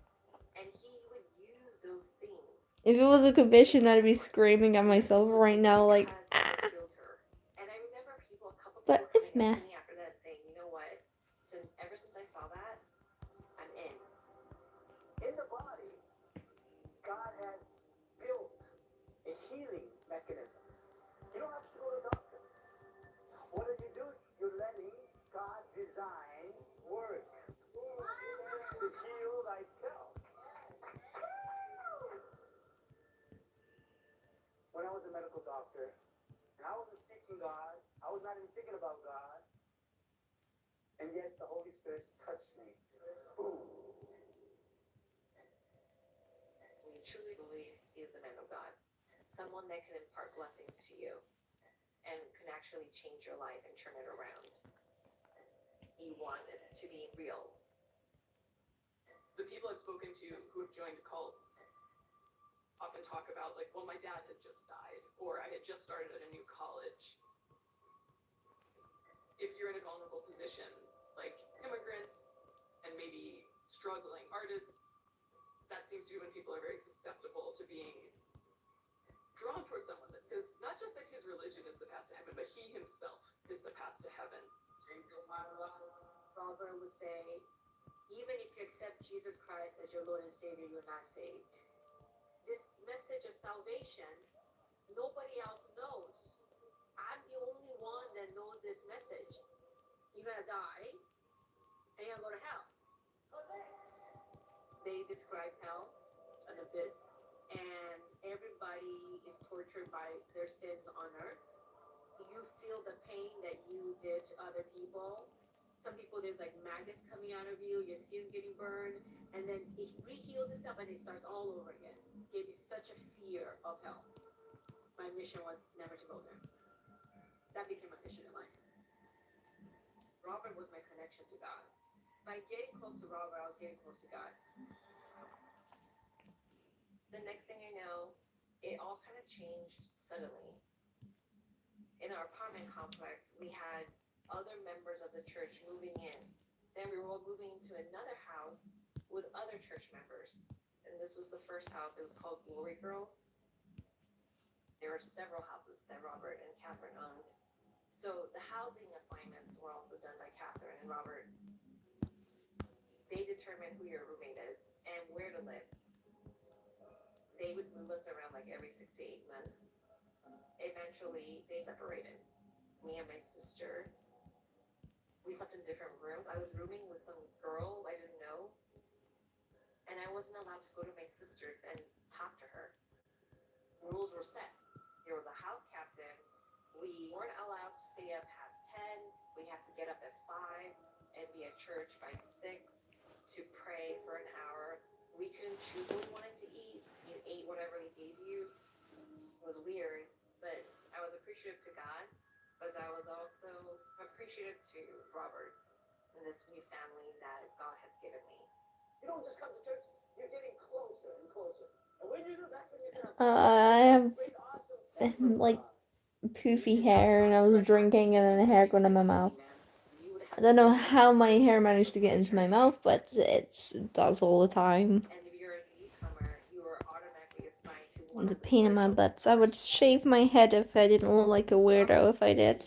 S9: And he would use those things.
S6: If it was a commission, I'd be screaming at myself right now, like, ah.
S9: And I remember people, a couple
S6: But
S9: people
S6: it's
S9: coming
S6: meh.
S9: up to me after that saying, you know what? Ever since I saw that, I'm in.
S10: In the body, God has built a healing mechanism. You don't have to go to the doctor. What are you doing? You're letting God design work to heal thyself. When I was a medical doctor, and I wasn't seeking God, I was not even thinking about God, and yet the Holy Spirit touched me. Boom.
S9: We truly believe he is a man of God. Someone that can impart blessings to you and can actually change your life and turn it around. You want it to be real.
S12: The people I've spoken to who have joined cults often talk about, like, well, my dad had just died, or I had just started at a new college. If you're in a vulnerable position, like immigrants and maybe struggling artists, that seems to be when people are very susceptible to being drawn towards someone that says not just that his religion is the path to heaven, but he himself is the path to heaven.
S3: Robert would say, even if you accept Jesus Christ as your Lord and Savior, you're not saved. This message of salvation, nobody else knows. I'm the only one that knows this message. You're gonna die, and you're gonna go to hell. They describe hell as an abyss, and everybody is tortured by their sins on earth. You feel the pain that you did to other people. Some people, there's like maggots coming out of you, your skin's getting burned, and then it re-heals itself and it starts all over again. It gave me such a fear of hell. My mission was never to go there. That became my mission in life. Robert was my connection to God. By getting close to Robert, I was getting close to God.
S9: The next thing I know, it all kind of changed suddenly. In our apartment complex, we had other members of the church moving in. Then we were all moving to another house with other church members. And this was the first house. It was called Glory Girls. There were several houses that Robert and Catherine owned. So the housing assignments were also done by Catherine and Robert. They determined who your roommate is and where to live. They would move us around like every 6 to 8 months. Eventually, they separated. Me and my sister, we slept in different rooms. I was rooming with some girl I didn't know. And I wasn't allowed to go to my sister and talk to her. Rules were set. There was a house captain. We weren't allowed to stay up past 10. We had to get up at 5 and be at church by 6 to pray for an hour. We couldn't choose what we wanted to eat. You ate whatever they gave you. It was weird, but I was appreciative to God, but I was also appreciative to Robert and this new family that God has given me.
S10: You don't just come to church, you're getting closer and closer. And when you do, that's when you're gonna
S6: I have
S10: great, awesome
S6: like poofy hair, and I was drinking, and then the hair got in my mouth. I don't know how my hair managed to get into my mouth, but it does all the time.
S9: And if you're a newcomer,
S6: It's a pain in my butts. I would shave my head if I didn't look like a weirdo if I did.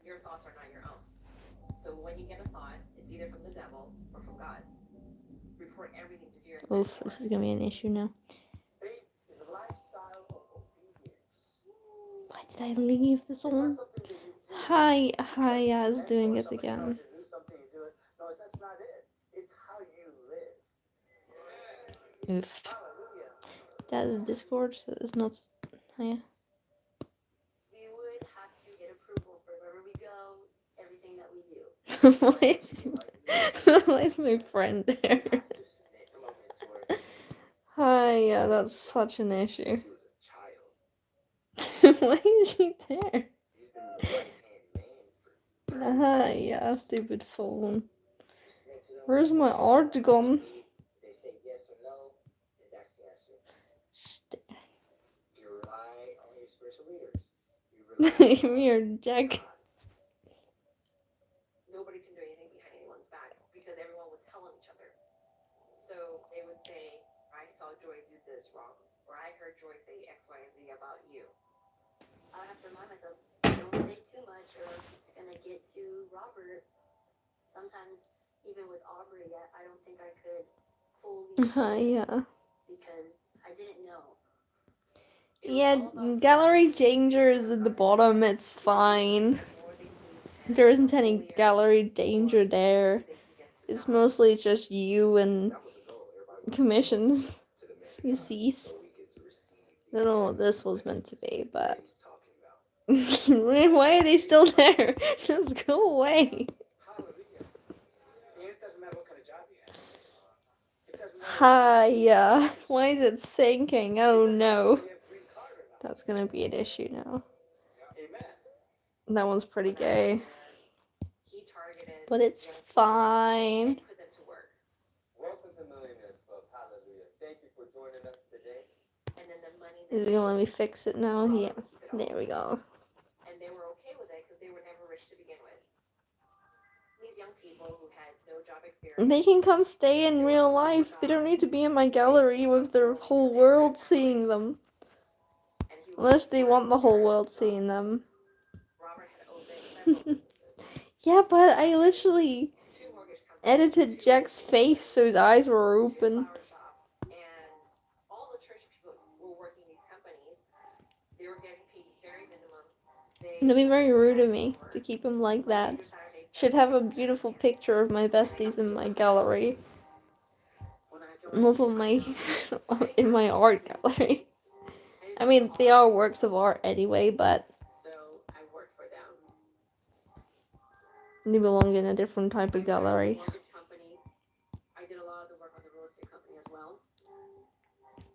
S9: Your thoughts are not your own. So when you get a thought, it's either from the devil or from God. Report everything to your
S6: Oof, this is gonna be an issue now.
S10: Faith is a lifestyle of obedience.
S6: Why did I leave this
S10: It's not
S6: on?
S10: something that you do.
S6: Hi,
S10: Just
S6: I was
S10: and
S6: doing
S10: or
S6: it
S10: somebody tells
S6: again.
S10: you to do something, you do it. No, that's not it. It's how you live.
S6: Oof.
S10: Hallelujah.
S6: That is Discord, so it's not. Yeah.
S5: We would have to get approval for wherever we go, everything that we do.
S6: Why is my friend there?
S4: To submit to my mentor.
S6: Hi, yeah, that's such an issue.
S2: Since he was a child,
S6: Why is she there?
S2: he's been the right-hand man for
S6: Hi, yeah, stupid phone.
S4: You submit to them.
S6: Where's my art gone?
S4: They say yes or no, and that's the answer. You rely on your spiritual leaders. You rely on
S6: You're Jack.
S4: God.
S9: Nobody can do anything behind anyone's back because everyone would tell on each other. So they would say, I saw Joy do this wrong, or I heard Joy say X, Y, and Z about you.
S5: I would have to remind myself, don't say too much or it's gonna get to Robert. Sometimes, even with Aubrey, I don't think I could fully
S6: Yeah.
S5: because I didn't know.
S6: Yeah, gallery danger is at the bottom, it's fine. There isn't any gallery danger there. It's mostly just you and
S2: that was the goal. Everybody
S6: commissions.
S2: to the man
S6: You
S2: of God,
S6: see.
S2: so we get to receive
S6: I don't know what this was meant to be, but
S2: that he's talking about.
S6: why are they still there? Just go away.
S10: Hallelujah. And it doesn't matter what kind of job you have. It doesn't matter
S6: Hi, why is it sinking? Oh no.
S10: if you have a green card or not.
S6: That's gonna be an issue now.
S10: Amen.
S6: That one's pretty gay.
S9: He targeted
S6: But it's
S9: young people
S6: fine.
S9: and put them to work.
S13: Welcome to Millionaires Club. Hallelujah. Thank you for joining us today.
S9: And then the money
S6: Is
S9: that
S6: it gonna let me fix it now? Yeah. There we go.
S9: and they were okay with it because they were never rich to begin with. These young people who had no job experience.
S6: They can come stay in real life. They don't need to be in my gallery with the whole world seeing them.
S9: And he was
S6: Unless they want the whole world seeing them.
S9: Robert had opened several businesses.
S6: Yeah, but I literally
S9: 2 mortgage companies,
S6: edited
S9: 2
S6: Jack's face so his eyes were
S9: 2
S6: open.
S9: flower shops, and all the church people who were working these companies. They were getting paid very minimum.
S6: It'd be very rude of me to keep him like that. Should have a beautiful picture of my besties in my gallery. Not on my in my art gallery. I mean, they are works of art anyway, but
S9: So I worked for them.
S6: they belong in a different type of gallery.
S3: Mortgage company. I did a lot of the work on the real estate company as well.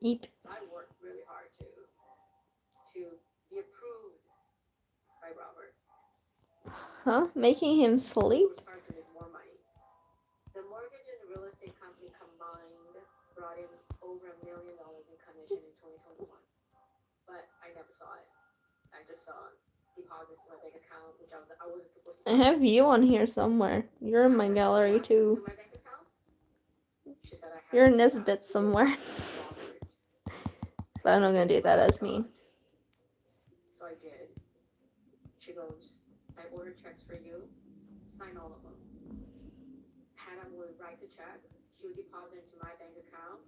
S6: Eep.
S3: I worked really hard to be approved by Robert.
S6: Huh? Making him
S3: We
S6: sleep?
S3: were starting to make more money. The mortgage and the real estate company combined brought in over $1 million in commission in 2021. But I never saw it. I just saw deposits to my bank account, which I wasn't supposed to.
S6: I have you on here somewhere. You're in my gallery too.
S3: To my bank account. She said I had
S6: You're
S3: to
S6: in this bit somewhere. But I'm not gonna do that as me.
S3: So I did. She goes, I ordered checks for you. Sign all of them. Hannah would write the check. She would deposit it into my bank account.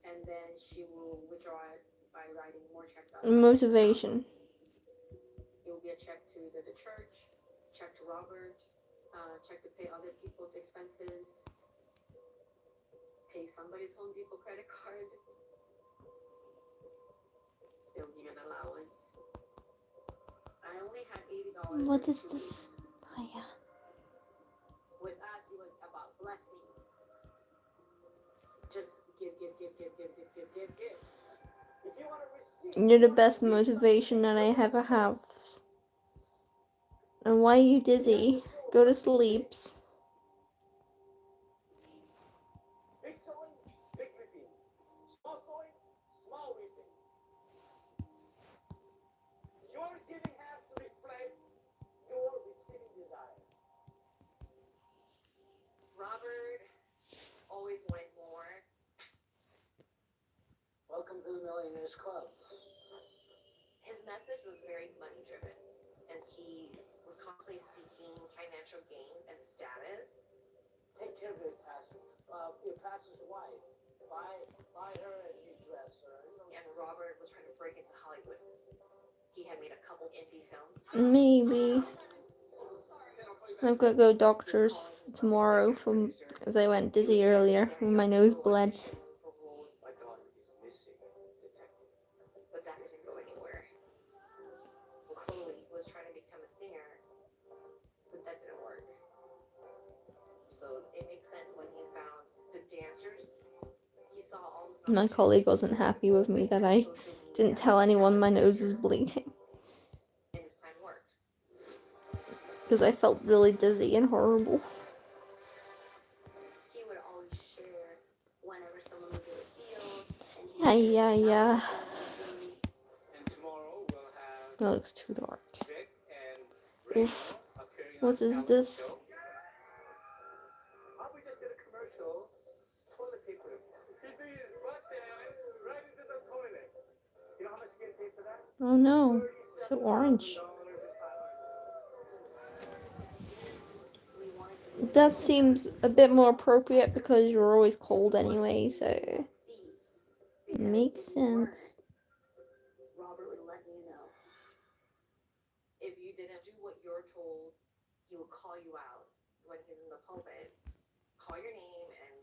S3: And then she will withdraw it by writing more checks out.
S6: Motivation.
S3: It will be a check to either the church, check to Robert, check to pay other people's expenses, pay somebody's Home Depot credit card. They'll give you an allowance. I only had $80.
S6: What
S3: for
S6: is
S3: 2
S6: this?
S3: weeks.
S6: Oh yeah.
S3: With us, it was about blessings. Just give.
S10: If you want to receive,
S6: You're the best motivation that I ever have. And why are you dizzy? Go to sleep.
S10: big sowing, big reaping. Small sowing, small reaping. Your giving has to reflect your receiving desire.
S9: Robert always wanted more.
S10: Welcome to the Millionaires Club.
S9: His message was very money driven, and he was constantly seeking financial gains and status.
S10: Take care of your pastor. Your pastor's wife. Buy her a new dress, or
S9: And Robert was trying to break into Hollywood. He had made a couple indie films.
S6: Maybe. I'm gonna go doctors tomorrow from, as I went dizzy earlier when my nose bled.
S2: For roles, my daughter is missing, detective.
S9: But that didn't go anywhere. Chloe was trying to become a singer, but that didn't work. So it makes sense when he found the dancers. He saw all this.
S6: My colleague wasn't happy with me that I didn't tell anyone my nose is bleeding.
S9: And his plan worked.
S6: Because I felt really dizzy and horrible.
S5: He would always share whenever someone would do a deal.
S6: Yeah.
S10: And tomorrow we'll have
S6: That looks too dark.
S10: Vic and Rachel
S6: Oof.
S10: appearing
S6: What
S10: on
S6: is
S10: Ellen's
S6: this?
S10: show. We just did a commercial. Toilet paper. He's doing his butt dance right into the toilet. You know how much you get paid for that?
S6: Oh no. So orange. That seems a bit more appropriate because you're always cold anyway, so it makes sense.
S5: Robert would let me know.
S9: If you didn't do what you're told, he would call you out when he's in the pulpit. Call your name and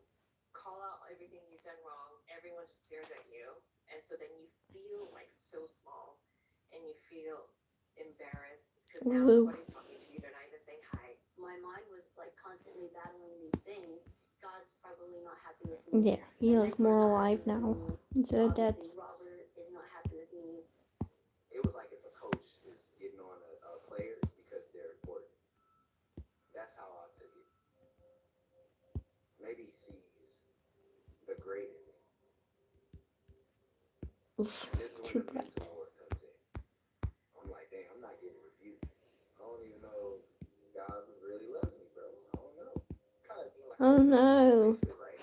S9: call out everything you've done wrong. Everyone just stares at you. And so then you feel like so small and you feel embarrassed because now
S6: Ooh.
S9: nobody's talking to you. They're not even saying hi.
S5: My mind was like constantly battling these things. God's probably not happy with me.
S6: There, you look more alive now instead of dead.
S5: Obviously, Robert is not happy with me.
S2: It was like if a coach is getting on a player, it's because they're important. That's how I took it. Maybe he sees the great in me.
S6: Oof,
S2: And this is
S6: too
S2: when the
S6: bright.
S2: mental work comes in. I'm like, dang, I'm not getting reviewed. I don't even know if God really loves me, bro. I don't know. Kind of being like,
S6: Oh no.
S2: basically like,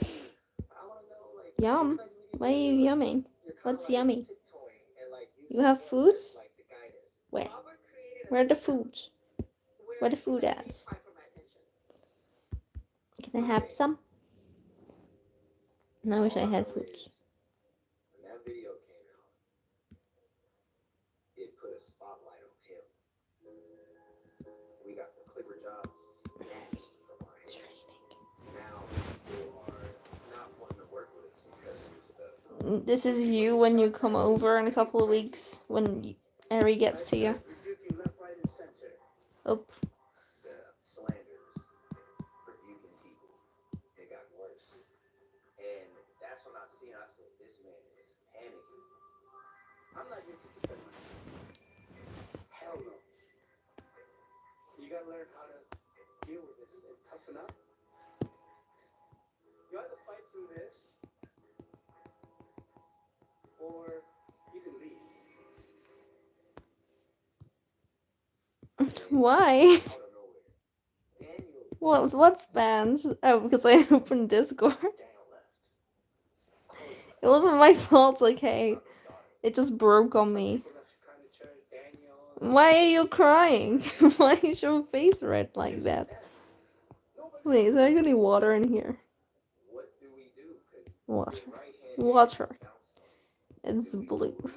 S2: I want to know, like,
S6: Yum.
S2: like
S6: Why are you yumming?
S2: you're kinda
S6: What's
S2: like
S6: yummy?
S2: tiptoeing and, like,
S6: You
S2: using
S6: have
S2: him
S6: foods?
S2: as, like, the guidance.
S6: Where?
S9: Robert created a
S6: Where are the
S9: system
S6: foods? Where the
S9: he's
S6: food
S9: like,
S6: at?
S9: "Please fight for my attention."
S6: Can I have some? And I wish I
S2: All
S6: had
S2: know
S6: foods.
S2: is, when that video came out, it put a spotlight on him. We got the clipper jobs snatched from our hands. Now people are not wanting to work with us because of this stuff.
S6: This is you when you come over in a couple of weeks when Ari gets to you.
S10: Rebuking left, right, and center.
S6: Oh,
S2: The slanders, rebuking people, it got worse. And that's when I said, this man is panicking.
S10: I'm not here to defend myself. Hell no. You gotta learn how to deal with this and toughen up. You either fight through this, or you can leave.
S6: why?
S2: Out of nowhere, Daniel
S6: What's bands? Oh, because I opened Discord.
S2: Daniel left.
S6: It wasn't my fault, okay? It just broke on me.
S10: People left you kind of church, Daniel.
S6: Why are you crying? Why is your face red like that? Wait, is there any water in here?
S2: What do we do? 'Cause
S6: Water.
S2: your right hand
S6: Water.
S2: is bouncing.
S6: It's
S2: Do we
S6: blue.
S2: believe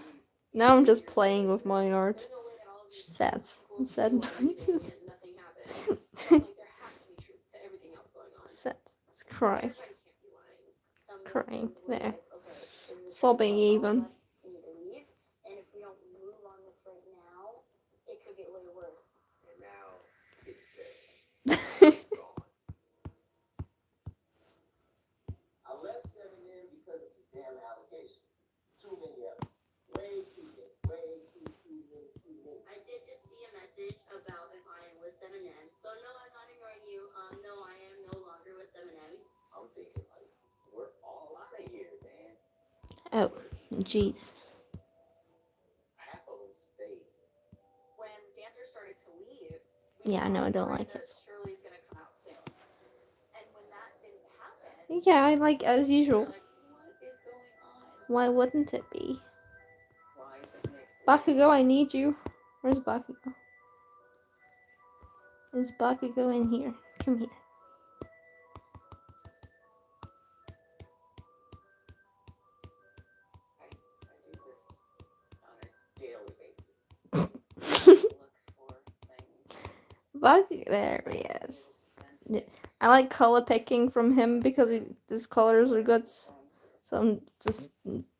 S6: Now I'm just playing with my art.
S3: There's no way that all of these
S6: Sad.
S3: people
S6: Sad
S3: feel everything
S6: noises.
S3: and nothing happened. So, like, there has to be truth to everything else going on.
S6: Sad. Let's cry.
S3: Everybody can't be lying.
S5: Some
S6: Crying.
S5: mentors were
S6: There.
S5: like, okay, this is
S6: Sobbing
S5: all of
S6: even.
S5: us, we need to leave. And if we don't move on this right now, it could get way worse.
S2: And now it's said. Gone. I left 7M because of these damn allegations. It's too many of them. Way too many. Way too many.
S5: I did just see a message about if I am with 7M. So no, I'm not ignoring you. No, I am no longer with 7M.
S2: I'm thinking like, we're all out of here, man.
S6: Oh, jeez.
S2: Half of them stayed.
S1: When dancers started to leave,
S6: Yeah, I know, I don't
S1: thought
S6: like
S1: that
S6: it.
S1: Shirley's gonna come out soon. And when that didn't happen,
S6: Yeah, I like as
S1: we were
S6: usual.
S1: like, what is going on?
S6: Why wouldn't it be?
S9: Why is it Nick?
S6: Bakugo, I need you. Where's Bakugo? Is Bakugo in here? Come here.
S9: I do this on a daily basis. Look for things.
S6: Bakugo, there he is. I like color picking from him because his colors are good. So I'm just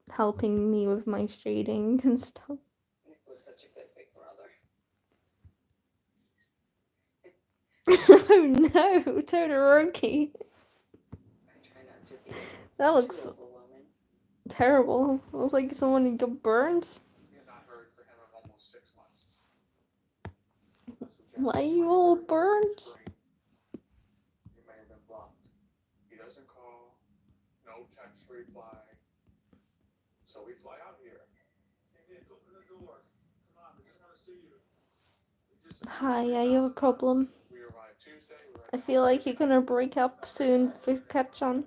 S6: helping me with my shading and stuff.
S9: Nick was such a good big brother.
S6: Oh no, Todoroki.
S9: I try not to be
S6: That
S9: too
S6: looks
S9: overwhelming.
S6: terrible. It looks like someone got burned.
S8: We had not heard from him in almost 6 months.
S6: Why are you all burned?
S8: He may have been blocked. He doesn't call, no text reply. So we fly out here.
S7: Open the door. Come on, we just want to see you.
S6: Hi, yeah, you have a problem.
S8: We arrived Tuesday.
S6: I feel like you're gonna break up soon for Ketchan.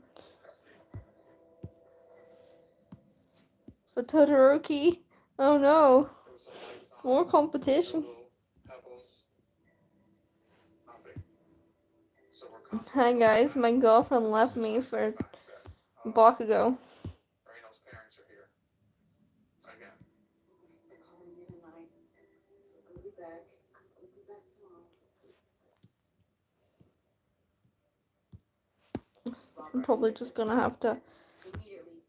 S6: For Todoroki. Oh no.
S8: There was some lights on.
S6: More competition.
S8: Little pebbles. Nothing. So we're
S6: Hi
S8: constantly
S6: guys, my girlfriend left me for Bakugo.
S8: Reino's parents are here. Again.
S9: They're calling me tonight. I'll be back. I'll be back tomorrow.
S6: I'm probably just gonna have to
S9: Immediately,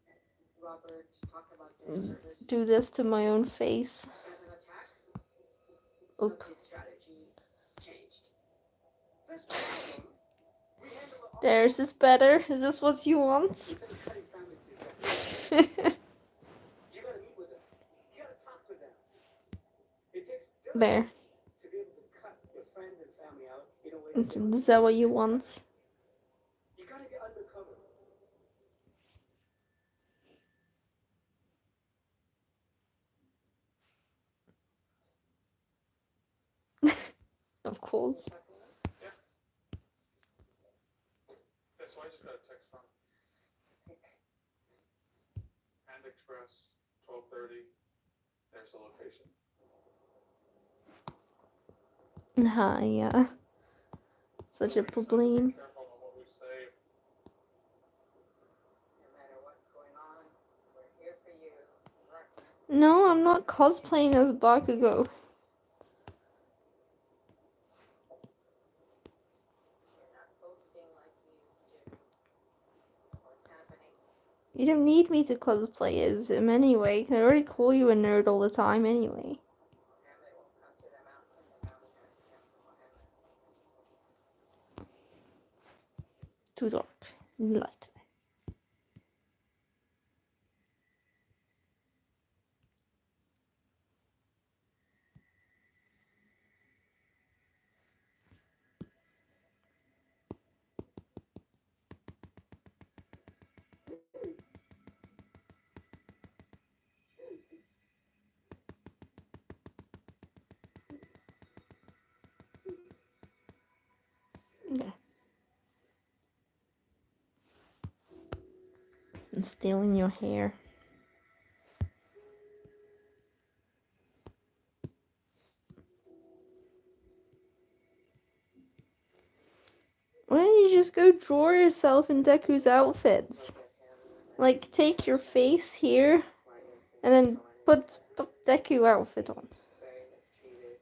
S9: Robert talked about doing service
S6: do this to my own face.
S9: as an attack.
S6: Oop.
S9: So his strategy changed. First problem, we handle it all.
S6: There's this better. Is this what you want?
S10: Cutting family trees. You gotta meet with them. You gotta talk to them. It takes
S6: There.
S10: to be able to cut your friends and family out in a way that
S6: Is that what you want?
S10: you gotta get undercover.
S6: Of course.
S8: Yeah, so I just got a text from Hand Express, 12:30. There's the location.
S6: Hi, yeah. Such a problem.
S8: Careful on what we say.
S9: No matter what's going on, we're here for you. Right.
S6: No, I'm not cosplaying as Bakugo.
S9: You're not posting like you used to. What's happening?
S6: You don't need me to cosplay as him anyway. I already call you a nerd all the time anyway.
S9: Mohammed won't come to the mountain. The mountain has to come to Mohammed.
S6: Too dark. Light. Okay. I'm stealing your hair. Why don't you just go draw yourself in Deku's outfits? Like, take your face here and then put the Deku outfit on.
S9: Very mistreated.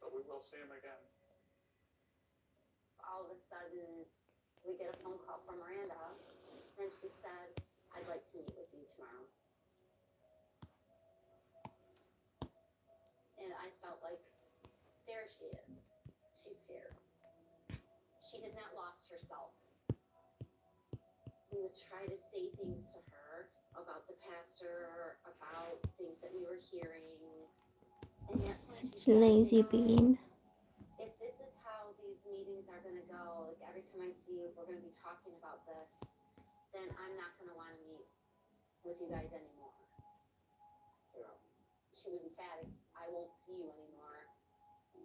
S8: But we will see him again.
S5: All of a sudden, we get a phone call from Miranda, and she said, I'd like to meet with you tomorrow. And I felt like, there she is. She's here. She has not lost herself. We would try to say things to her about the pastor, about things that we were hearing. And that's when she
S6: Such a
S5: said,
S6: lazy
S5: "You know,
S6: bean.
S5: if this is how these meetings are going to go, like every time I see you, if we're going to be talking about this, then I'm not going to want to meet with you guys anymore."
S2: Yeah.
S5: She was emphatic, I won't see you anymore.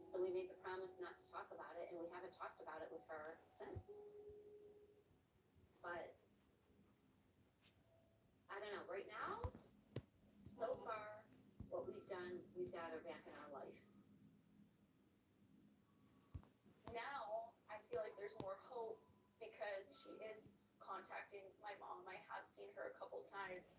S5: So we made the promise not to talk about it, and we haven't talked about it with her since. But I don't know. Right now, so far, what we've done, we've got her back in our life.
S1: Now I feel like there's more hope because she is contacting my mom. I have seen her a couple times,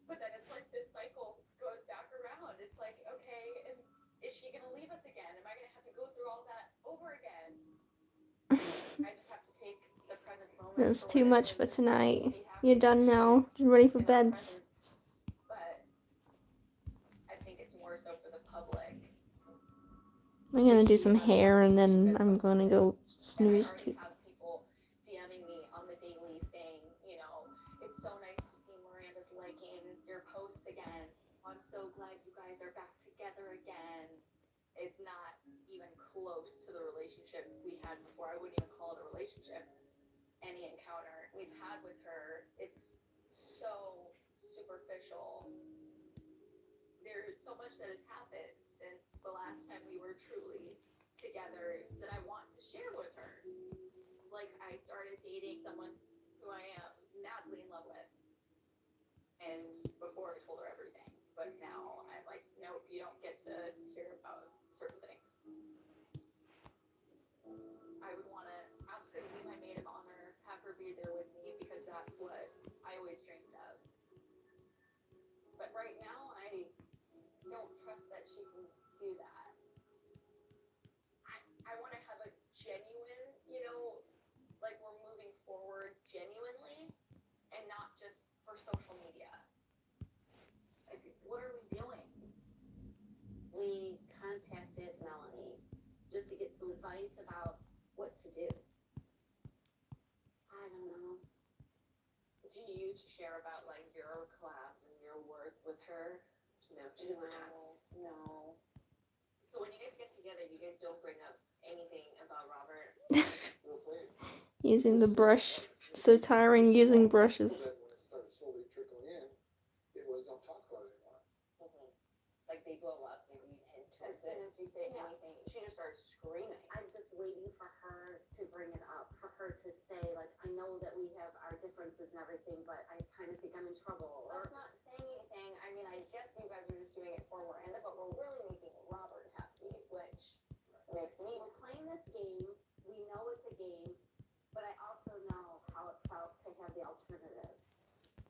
S1: but then it's like this cycle goes back around. It's like, okay, is she gonna leave us again? Am I gonna have to go through all that over again? I just have to take the present moment.
S6: That's
S1: for
S6: too
S1: what it
S6: much
S1: is
S6: for
S1: and
S6: tonight.
S1: just be happy
S6: You're done
S1: that
S6: now.
S1: she's
S6: You're ready for
S1: in our
S6: beds.
S1: presence. But I think it's more so for the public.
S6: I'm gonna do some hair and then I'm gonna go
S1: And I
S6: snooze
S1: already
S6: too.
S1: have people DMing me on the daily saying, you know, it's so nice to see Miranda's liking your posts again. I'm so glad you guys are back together again. It's not even close to the relationship we had before. I wouldn't even call it a relationship. Any encounter we've had with her, it's so superficial. There's so much that has happened since the last time we were truly together that I want to share with her. Like, I started dating someone who I am madly in love with. And before I told her everything. But now I'm like, nope, you don't get to hear about certain things. I would want to ask her to be my maid of honor, have her be there with me, because that's what I always dreamed of. But right now, I don't trust that she can do that. I want to have a genuine, you know, like we're moving forward genuinely and not just for social media. Like, what are we doing?
S5: We contacted Melanie just to get some advice about what to do. I don't know.
S9: Do you share about like your collabs and your work with her? No, she doesn't ask.
S1: No.
S9: So when you guys get together, you guys don't bring up anything about Robert.
S6: Using the brush. So tiring using brushes.
S7: When it started slowly trickling in, it was don't talk about it anymore.
S9: Like they blow up, maybe you hint
S1: As
S9: towards
S1: soon
S9: it.
S1: as you say anything, she just starts screaming.
S5: I'm just waiting for her to bring it up, for her to say, like, I know that we have our differences and everything, but I kind of think I'm in trouble.
S1: That's not saying anything. I mean, I guess you guys are just doing it for Miranda, but we're really making Robert happy, which makes me.
S5: We're playing this game. We know it's a game, but I also know how it felt to have the alternative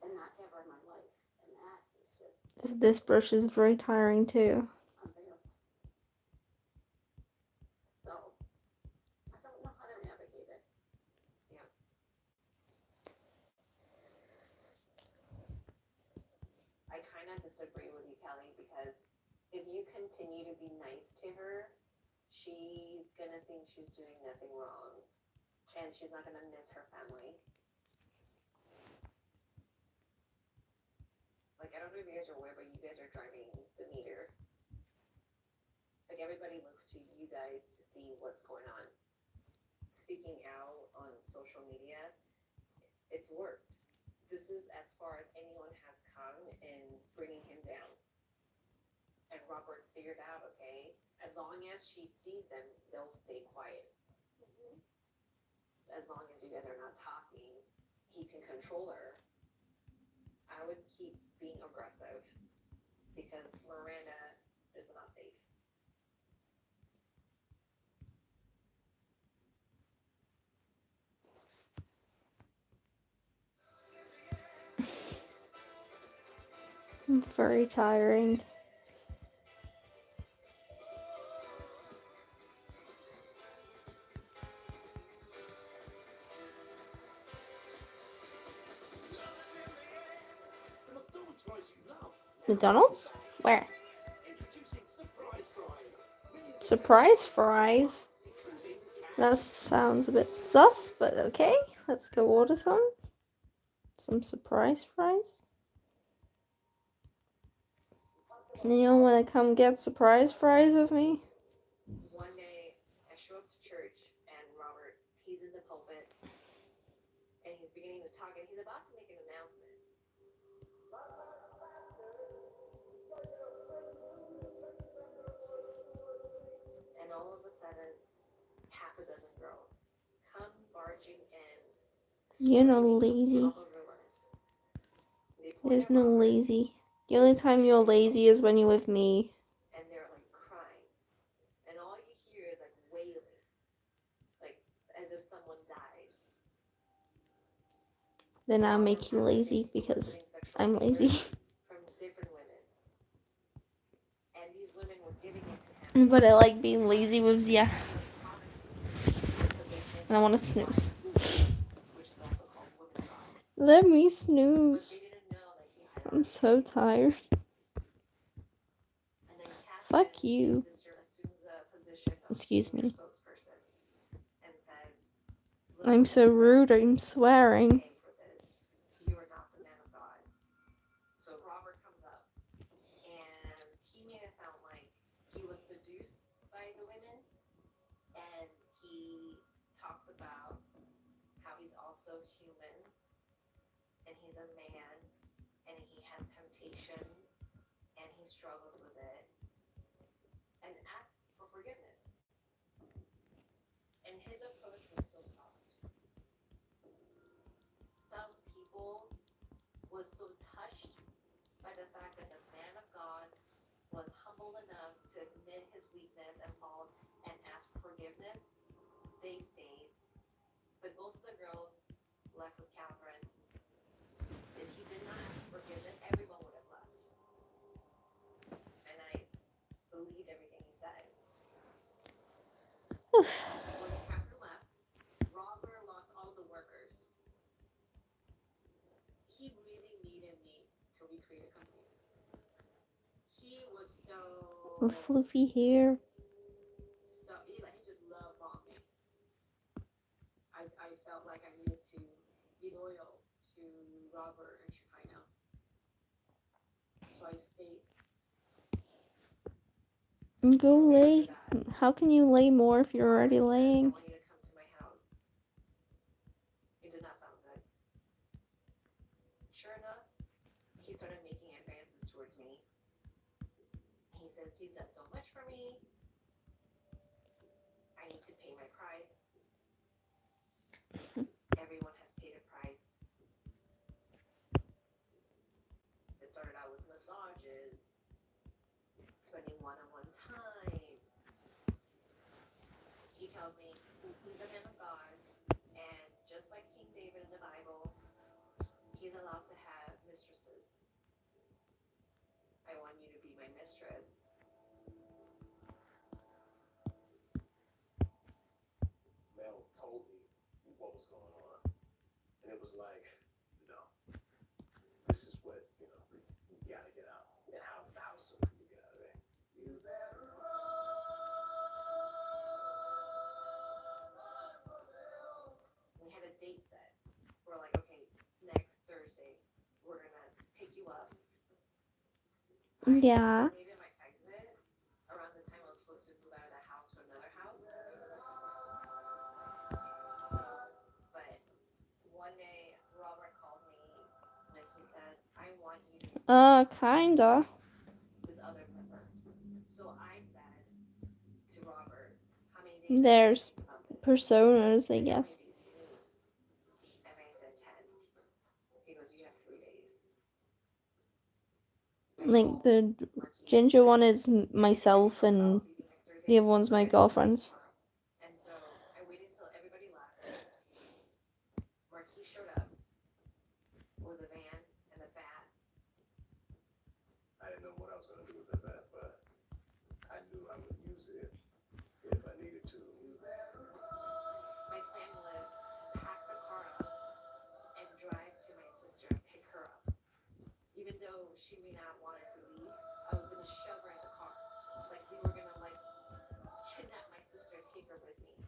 S5: and not have her in my life. And that is just
S6: This brush is very tiring too.
S5: unbearable. So, I don't know how to navigate it.
S9: I kind of disagree with you, Kelly, because if you continue to be nice to her, she's gonna think she's doing nothing wrong, and she's not gonna miss her family. Like, I don't know if you guys are aware, but you guys are driving the meter. Like, everybody looks to you guys to see what's going on. Speaking out on social media, it's worked. This is as far as anyone has come in bringing him down. And Robert figured out, okay, as long as she sees them, they'll stay quiet. As long as you guys are not talking, he can control her. I would keep being aggressive because Miranda is not safe.
S6: Very tiring. McDonald's? Where? Surprise fries? That sounds a bit sus, but okay. Let's go order some. Some surprise fries. Anyone wanna come get surprise fries with me?
S9: One day, I show up to church, and Robert, he's in the pulpit, and he's beginning to talk, and he's about to make an announcement. And all of a sudden, half a dozen girls come barging in,
S6: You're not
S9: screaming
S6: lazy.
S9: top of their lungs. They point
S6: There's
S9: at
S6: no
S9: Robert,
S6: lazy. The only time you're lazy is when you're with me.
S9: and they're like crying, and all you hear is like wailing, like as if someone died.
S6: Then I'll
S9: Robert
S6: make you lazy
S9: advocates
S6: because
S9: soliciting sexual
S6: I'm
S9: favors
S6: lazy.
S9: from different women, and these women were giving it to him.
S6: But I like being lazy with Zia.
S9: He was promising the position
S6: And I want to
S9: of
S6: snooze.
S9: wife, which is also called woman of God.
S6: Let me
S9: But
S6: snooze.
S9: they didn't know that he had
S6: I'm
S9: already
S6: so
S9: paid.
S6: tired.
S9: And then
S6: Fuck
S9: Catherine,
S6: you.
S9: his sister, assumes the position of
S6: Excuse
S9: being
S6: me.
S9: their spokesperson and says, "Look
S6: I'm
S9: what
S6: so
S9: you've done.
S6: rude. I'm
S9: You have to
S6: swearing.
S9: pay for this. You are not the man of God." So Robert comes up, and he made it sound like he was seduced by the women, and he talks about how he's also human, and he's a man, and he has temptations, and he struggles with it, and asks for forgiveness. And his approach was so soft. Some people was so touched by the fact that the man of God was humble enough to admit his weakness and faults and ask for forgiveness. They stayed, but most of the girls left with Catherine. If he did not ask for forgiveness, everyone would have left. And I believed everything he said. When Catherine left, Robert lost all the workers. He really needed me to recreate companies. He was so
S6: With fluffy hair.
S3: he just loved bombing. I felt like I needed to be loyal to Robert and Shekinah. So I stayed.
S6: Go lay. How can you lay more if you're already laying?
S9: I want you to come to my house. It did not sound good. Sure enough, he started making advances towards me. He says, "He's done so much for me. I need to pay my price." Everyone has paid a price. It started out with massages, spending one-on-one time. He tells me he's a man of God, and just like King David in the Bible, he's allowed to have mistresses. I want you to be my mistress.
S2: Mel told me what was going on, and it was like, no, this is what, you gotta get out. And how soon can you get out of there? You better
S9: We had a date set. We're like, okay, next Thursday, we're gonna pick you up.
S6: Yeah.
S9: I needed my exit around the time I was supposed to move out of the house to another house. But one day, Robert called me and he says, "I want you to see
S6: Kinda.
S9: this other member." So I said to Robert, "How many days
S6: There's
S9: do you think about this?
S6: personas, I
S9: How many
S6: guess.
S9: days do you need?" And I said 10. He goes, "You have 3 days."
S6: Like the ginger one is myself and the other one's my girlfriend's.
S9: And so I waited until everybody left. Marquis showed up with a van and a bat.
S2: I didn't know what I was gonna do with the bat, but I knew I would use it if I needed to.
S9: My plan was to pack the car up and drive to my sister and pick her up. Even though she may not want to leave, I was gonna shove her in the car. Like we were gonna kidnap my sister and take her with me.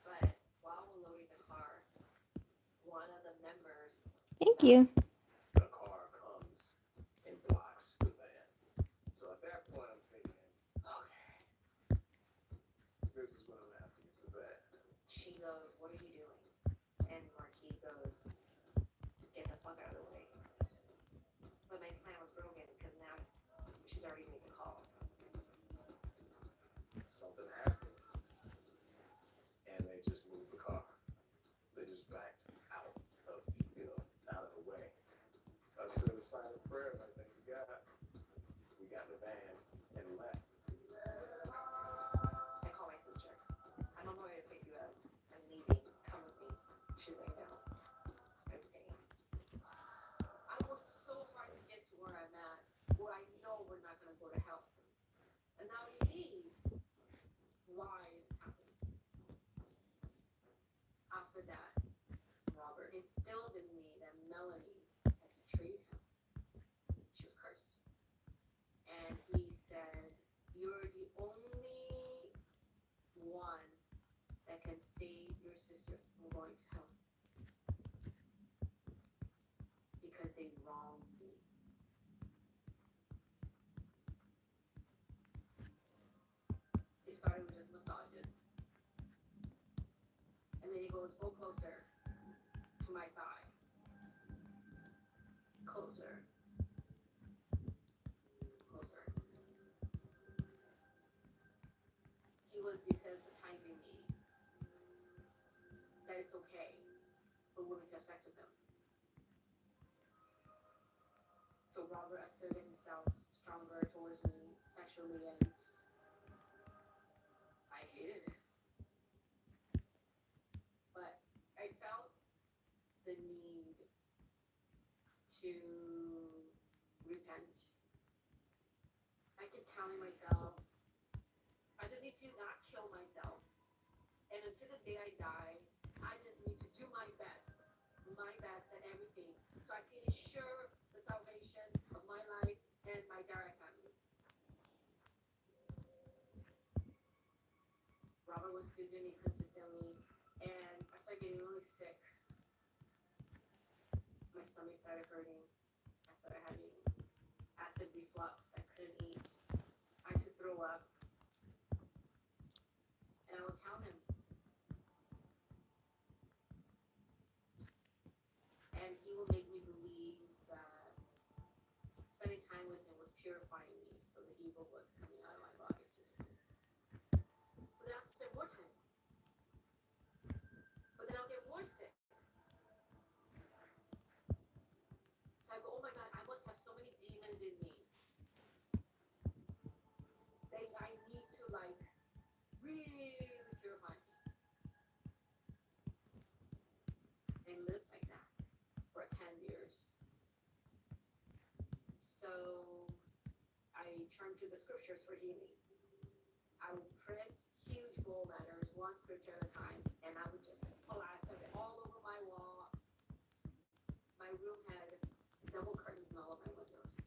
S9: But while we're loading the car, one of the members
S6: Thank you.
S2: The car comes and blocks the van. So at that point, I'm thinking, okay, this is when I'm gonna have to use the bat.
S9: She goes, "What are you doing?" And Marquis goes, "Get the fuck out of the way." But my plan was broken because now she's already made the call.
S2: Something happened, and they just moved the car. They just backed
S7: silent prayers I think we got. We got in the van and left.
S9: I call my sister. I'm on my way to pick you up. I'm leaving. Come with me. She's like, no, I'm staying.
S3: I worked so hard to get to where I'm at, where I know we're not gonna go to hell. And now we leave. Why is this happening? After that, Robert instilled in me that Melanie had betrayed him. She was cursed. And he said, you're the only one that can save your sister from going to hell. Because they wronged me. It started with just massages. And then he goes, go closer to my thigh. Closer. Closer. He was desensitizing me that it's okay for women to have sex with him. So Robert asserted himself stronger towards me sexually, and I hated it. But I felt the need to repent. I kept telling myself, I just need to not kill myself. And until the day I die, I just need to do my best at everything, so I can ensure the salvation of my life and my direct family. Robert was visiting me consistently, and I started getting really sick. My stomach started hurting. I started having acid reflux. I couldn't eat. I used to throw up. And I would tell him. And he would make me believe that spending time with him was purifying me, so the evil was coming out of my body physically. So then I have to spend more time. But then I'll get more sick. So I go, oh my God, I must have so many demons in me. That I need to really purify me. And lived like that for 10 years. So I turned to the scriptures for healing. I would print huge gold letters, one scripture at a time, and I would just plaster it all over my wall. My room had double curtains in all of my windows.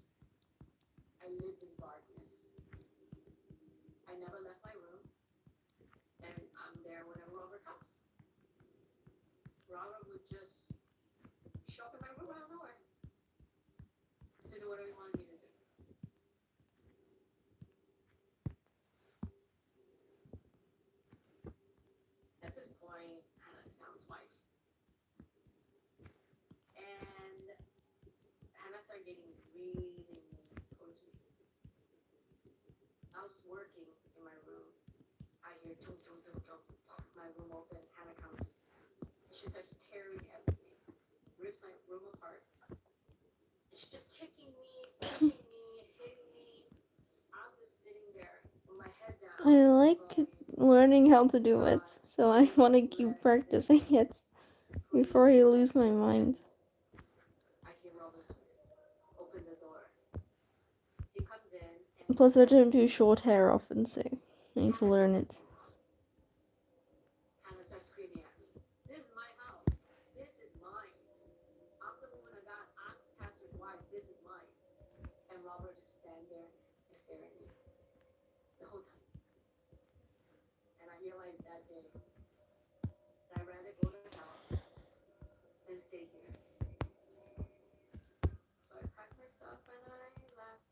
S3: I lived in darkness. I never left my room, and I'm there whenever Robert comes. Robert would just show up in my room out of nowhere to do whatever he wanted me to do. At this point, Hannah's found his wife. And Hannah started getting really mean towards me. I was working in my room. I hear tum tum tum tum. My room open. Hannah comes. She starts tearing at me, rips my room apart. She's just kicking me, pushing me, hitting me. I'm just sitting there with my head down.
S6: I like learning how to do it, so I want to keep practicing it before I lose my mind.
S3: I hear Robert's voice. Open the door. He comes in. And
S6: Plus, I don't do short hair often, so I need to learn it.
S3: Hannah starts screaming at me. This is my house. This is mine. I'm the woman of God. I'm the pastor's wife. This is mine. And Robert just stand there and stare at me the whole time. And I realized that day that I'd rather go to hell than stay here. So I packed my stuff and I left.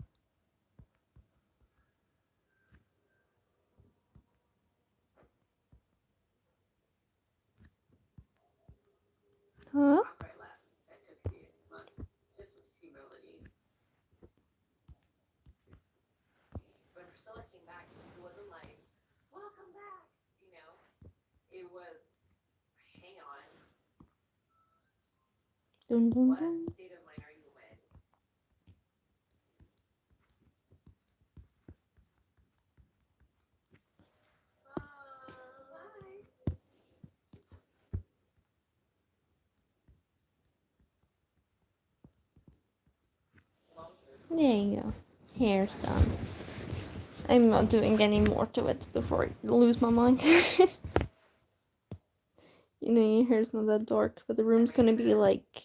S6: Huh?
S3: After I left, that took me months just to see Melanie.
S9: When Priscilla came back, it wasn't like, welcome back, you know? It was, hang on,
S6: Dun, dun,
S9: what
S6: dun.
S9: state of mind are you in?
S6: There you go. Hair's done. I'm not doing any more to it before I lose my mind. You know, your hair's not that dark, but the room's gonna be like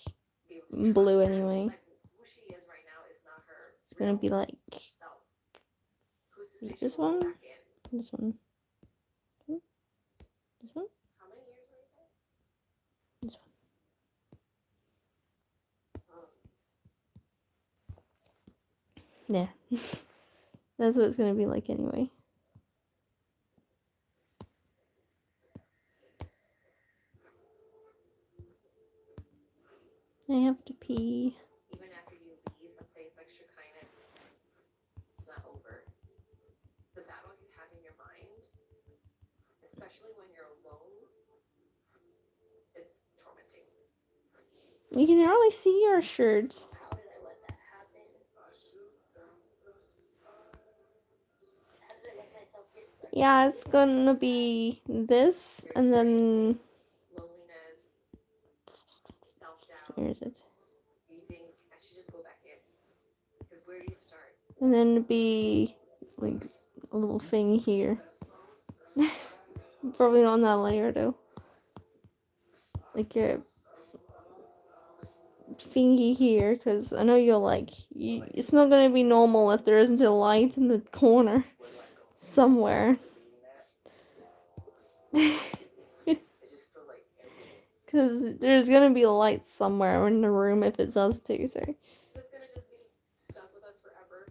S6: blue anyway.
S9: Who she is right now is not her
S6: It's gonna be like
S9: self. Who's to say
S6: this
S9: she won't go
S6: one,
S9: back in?
S6: this one, this one,
S9: How many years were you there?
S6: this one. There. That's what it's gonna be like anyway. I have to pee.
S9: Even after you leave a place like Shekinah, it's not over. The battle you have in your mind, especially when you're alone, it's tormenting.
S6: You can hardly see your shirts.
S5: How did I let that happen? How did I let myself get such
S6: Yeah, it's gonna be this, and then
S9: Loneliness, self-doubt.
S6: where is it?
S9: You think I should just go back in? Because where do you start?
S6: And then it'd be like a little thing here. Probably not on that layer though. Like a thingy here, because I know you'll like. It's not gonna be normal if there isn't a light in the corner somewhere. Because there's gonna be light somewhere in the room if it's us too. So
S3: Is this gonna just be stuck with us forever?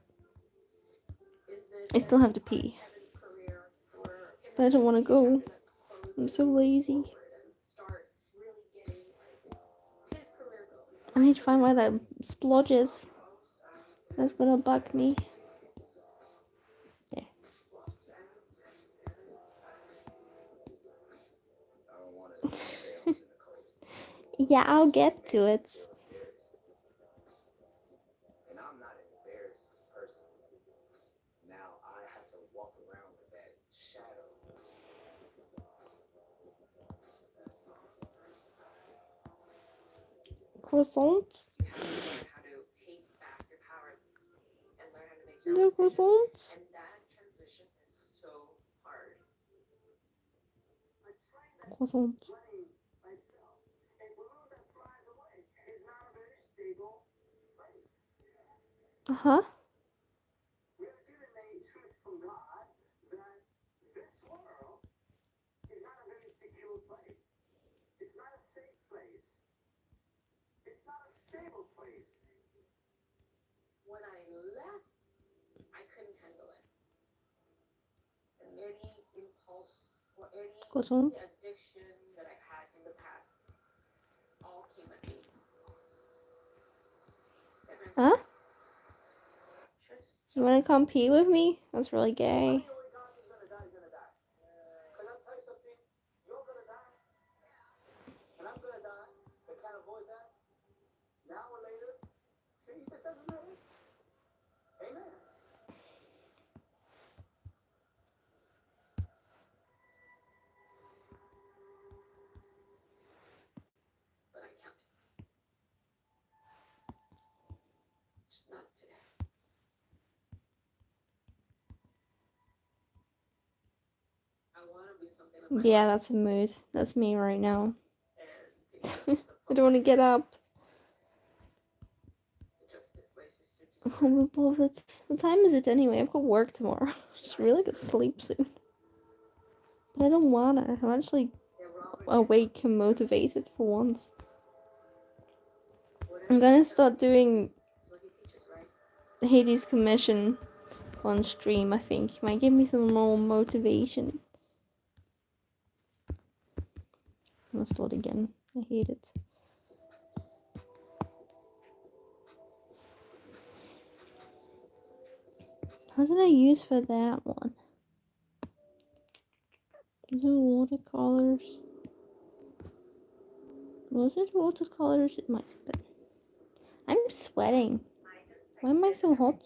S3: Is this
S6: I still have to
S3: Evan's
S6: pee,
S3: career, or can
S6: but I
S3: this
S6: don't
S3: just
S6: want to
S3: be a
S6: go.
S3: chapter that's closed
S6: I'm
S3: and
S6: so
S3: we move
S6: lazy.
S3: forward and start really getting his career going?
S6: I need to find where that splodge is. That's gonna bug me. There. Yeah, I'll get to it.
S2: And I'm not an embarrassed person. Now I have to walk around with that shadow.
S6: Croissant?
S9: You have to learn how to take back your power and learn how to make your
S6: No
S9: own decisions.
S6: croissants?
S9: And that transition is so hard.
S6: Croissant.
S10: Running by itself. A balloon that flies away is not a very stable place.
S6: Uh-huh.
S10: We are given a truth from God that this world is not a very secure place. It's not a safe place. It's not a stable place.
S3: When I left, I couldn't handle it. And any impulse or any
S6: Croissant.
S3: addiction that I had in the past all came at me. And I
S6: Huh?
S3: just
S6: You wanna come pee with me? That's really gay.
S10: The only God who's gonna die is gonna die. Can I tell you something? You're gonna die. And I'm gonna die. I can't avoid that. Now or later. See, it doesn't matter. Amen.
S3: but I can't. Just not today. I want to do something with my
S6: Yeah,
S3: life,
S6: that's a mood. That's me right now.
S3: and think
S6: I don't want to get up.
S3: just it's like
S6: I can't be bothered. What time is it anyway? I've got work tomorrow. I should really go to sleep soon. But I don't wanna. I'm actually awake and motivated for once. I'm gonna start doing
S3: what he teaches, right?
S6: Hades Commission on stream, I think. Might give me some more motivation. I'm gonna start again. I hate it. How did I use for that one? Is it watercolors? Was it watercolors? It might have been. I'm sweating. Why am I so hot?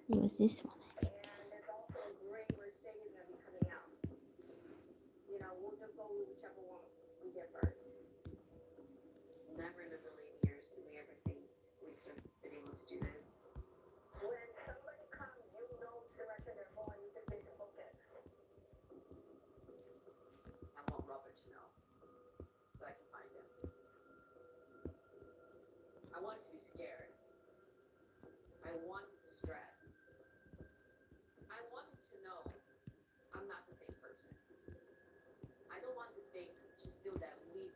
S6: It was this one.
S3: And there's also a gray Mercedes gonna be coming out. You know, we'll just go with whichever one we get first. still that weak,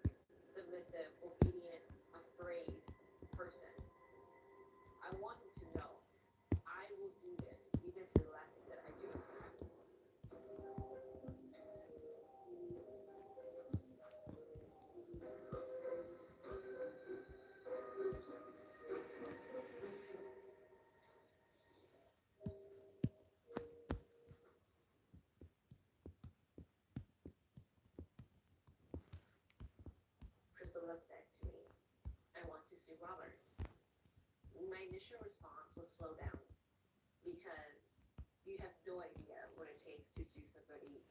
S3: submissive, obedient, afraid person. I want him to know I will do this even for the last thing that I do. Priscilla said to me, I want to sue Robert. My initial response was slow down because you have no idea what it takes to sue somebody.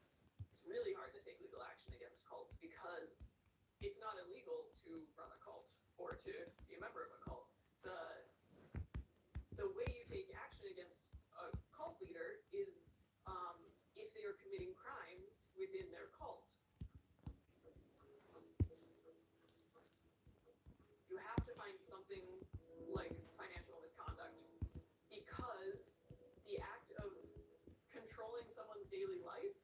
S12: It's really hard to take legal action against cults because it's not illegal to run a cult or to be a member of a cult. The way you take action against a cult leader is if they are committing crimes within their cult. You have to find something like financial misconduct because the act of controlling someone's daily life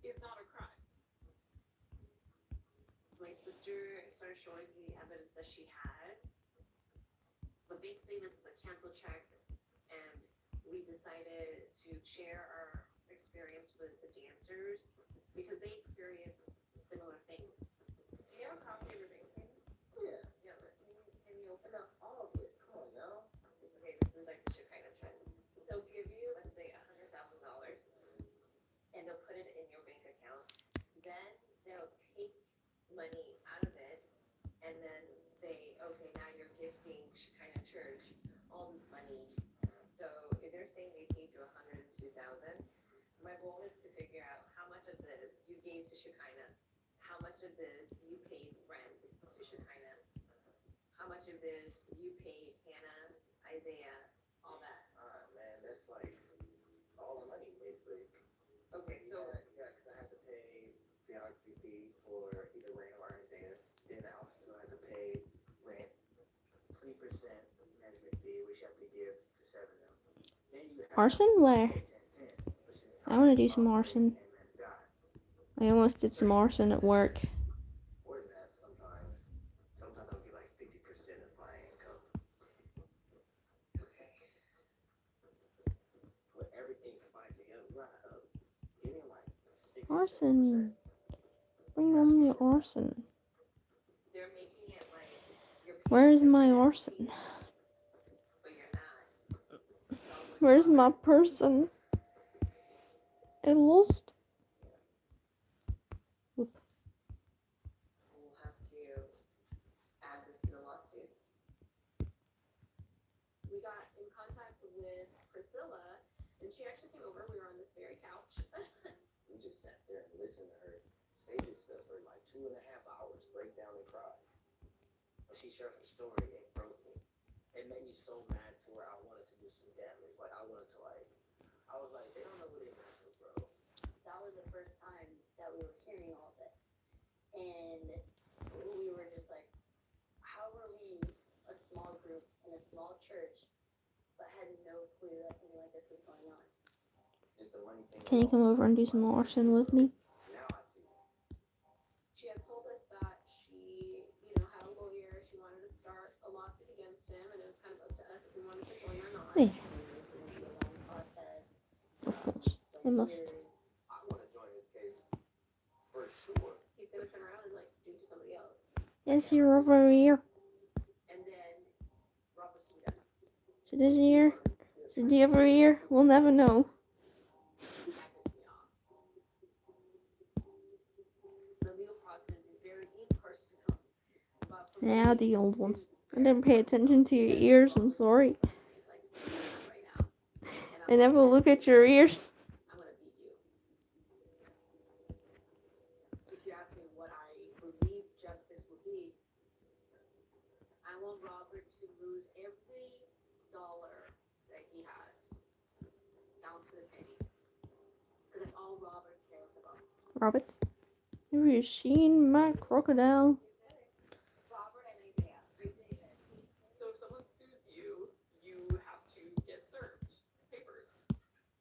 S12: is not a crime.
S9: My sister started showing me the evidence that she had, the bank statements, the canceled checks, and we decided to share our experience with the dancers because they experienced similar things.
S3: Do you have a copy of your bank statements?
S2: Yeah.
S9: Yeah, but can you open
S2: Not
S9: up?
S2: all of it. Come on, y'all.
S9: Okay, this is like the Shekinah trend. They'll give you, let's say, $100,000, and they'll put it in your bank account. Then they'll take money out of it, and then say, okay, now you're gifting Shekinah Church all this money. So if they're saying they paid you $102,000, my goal is to figure out how much of this you gave to Shekinah, how much of this you paid rent to Shekinah, how much of this you paid Hannah, Isaiah, all that.
S2: Man, that's like all the money, basically.
S9: Okay, so
S2: Yeah, because I had to pay videography fee for either Rain or Isaiah. Then I also had to pay rent, 20% management fee, which you have to give to 7 of them. Then you have
S6: Arson? Where?
S2: 10, 10, 10, which is
S6: I want to do some
S2: time,
S6: arson.
S2: and man of God.
S6: I almost did some arson at work.
S2: More than that, sometimes. Sometimes I'll get like 50% of my income.
S9: okay.
S2: Put everything combined together, we gotta give me like 60,
S6: Arson.
S2: 70%.
S6: Bring on the arson.
S9: They're making it like you're
S6: Where's my arson?
S9: but you're not.
S6: Where's my person? I lost. Oop.
S9: We'll have to add this to the lawsuit.
S3: We got in contact with Priscilla, and she actually came over. We were on this very couch.
S2: We just sat there and listened to her say this stuff for like 2.5 hours, break down and cry. When she shared her story, it broke me. It made me so mad to where I wanted to do some damage. Like I wanted to I was like, they don't know who they mess with, bro.
S5: That was the first time that we were hearing all this. And we were just like, how were we a small group in a small church, but had no clue that something like this was going on?
S2: Just the money thing.
S6: Can you come over and do some arson with me?
S2: Now I see.
S3: She had told us that she, had a lawyer. She wanted to start a lawsuit against him, and it was kind of up to us if we wanted to join or not.
S6: Hey.
S5: This was gonna be a long process.
S6: Of course. I must.
S2: I want to join this case for sure.
S3: He's gonna turn around and do it to somebody else.
S6: Yes, you're over here.
S3: And then Robert sued us.
S6: Is it here? Is it over here? We'll never know.
S3: That pissed me off. The legal process is very impersonal. But for
S6: Yeah,
S3: me,
S6: the old ones. I didn't pay attention to your ears. I'm sorry.
S3: right now. And
S6: I never look at your ears.
S3: I'm gonna beat you. If you ask me what I believe justice would be, I want Robert to lose every dollar that he has, down to the penny. Because that's all Robert cares about.
S6: Robert, have you seen my crocodile?
S3: Robert and Isaiah.
S12: So if someone sues you, you have to get served papers.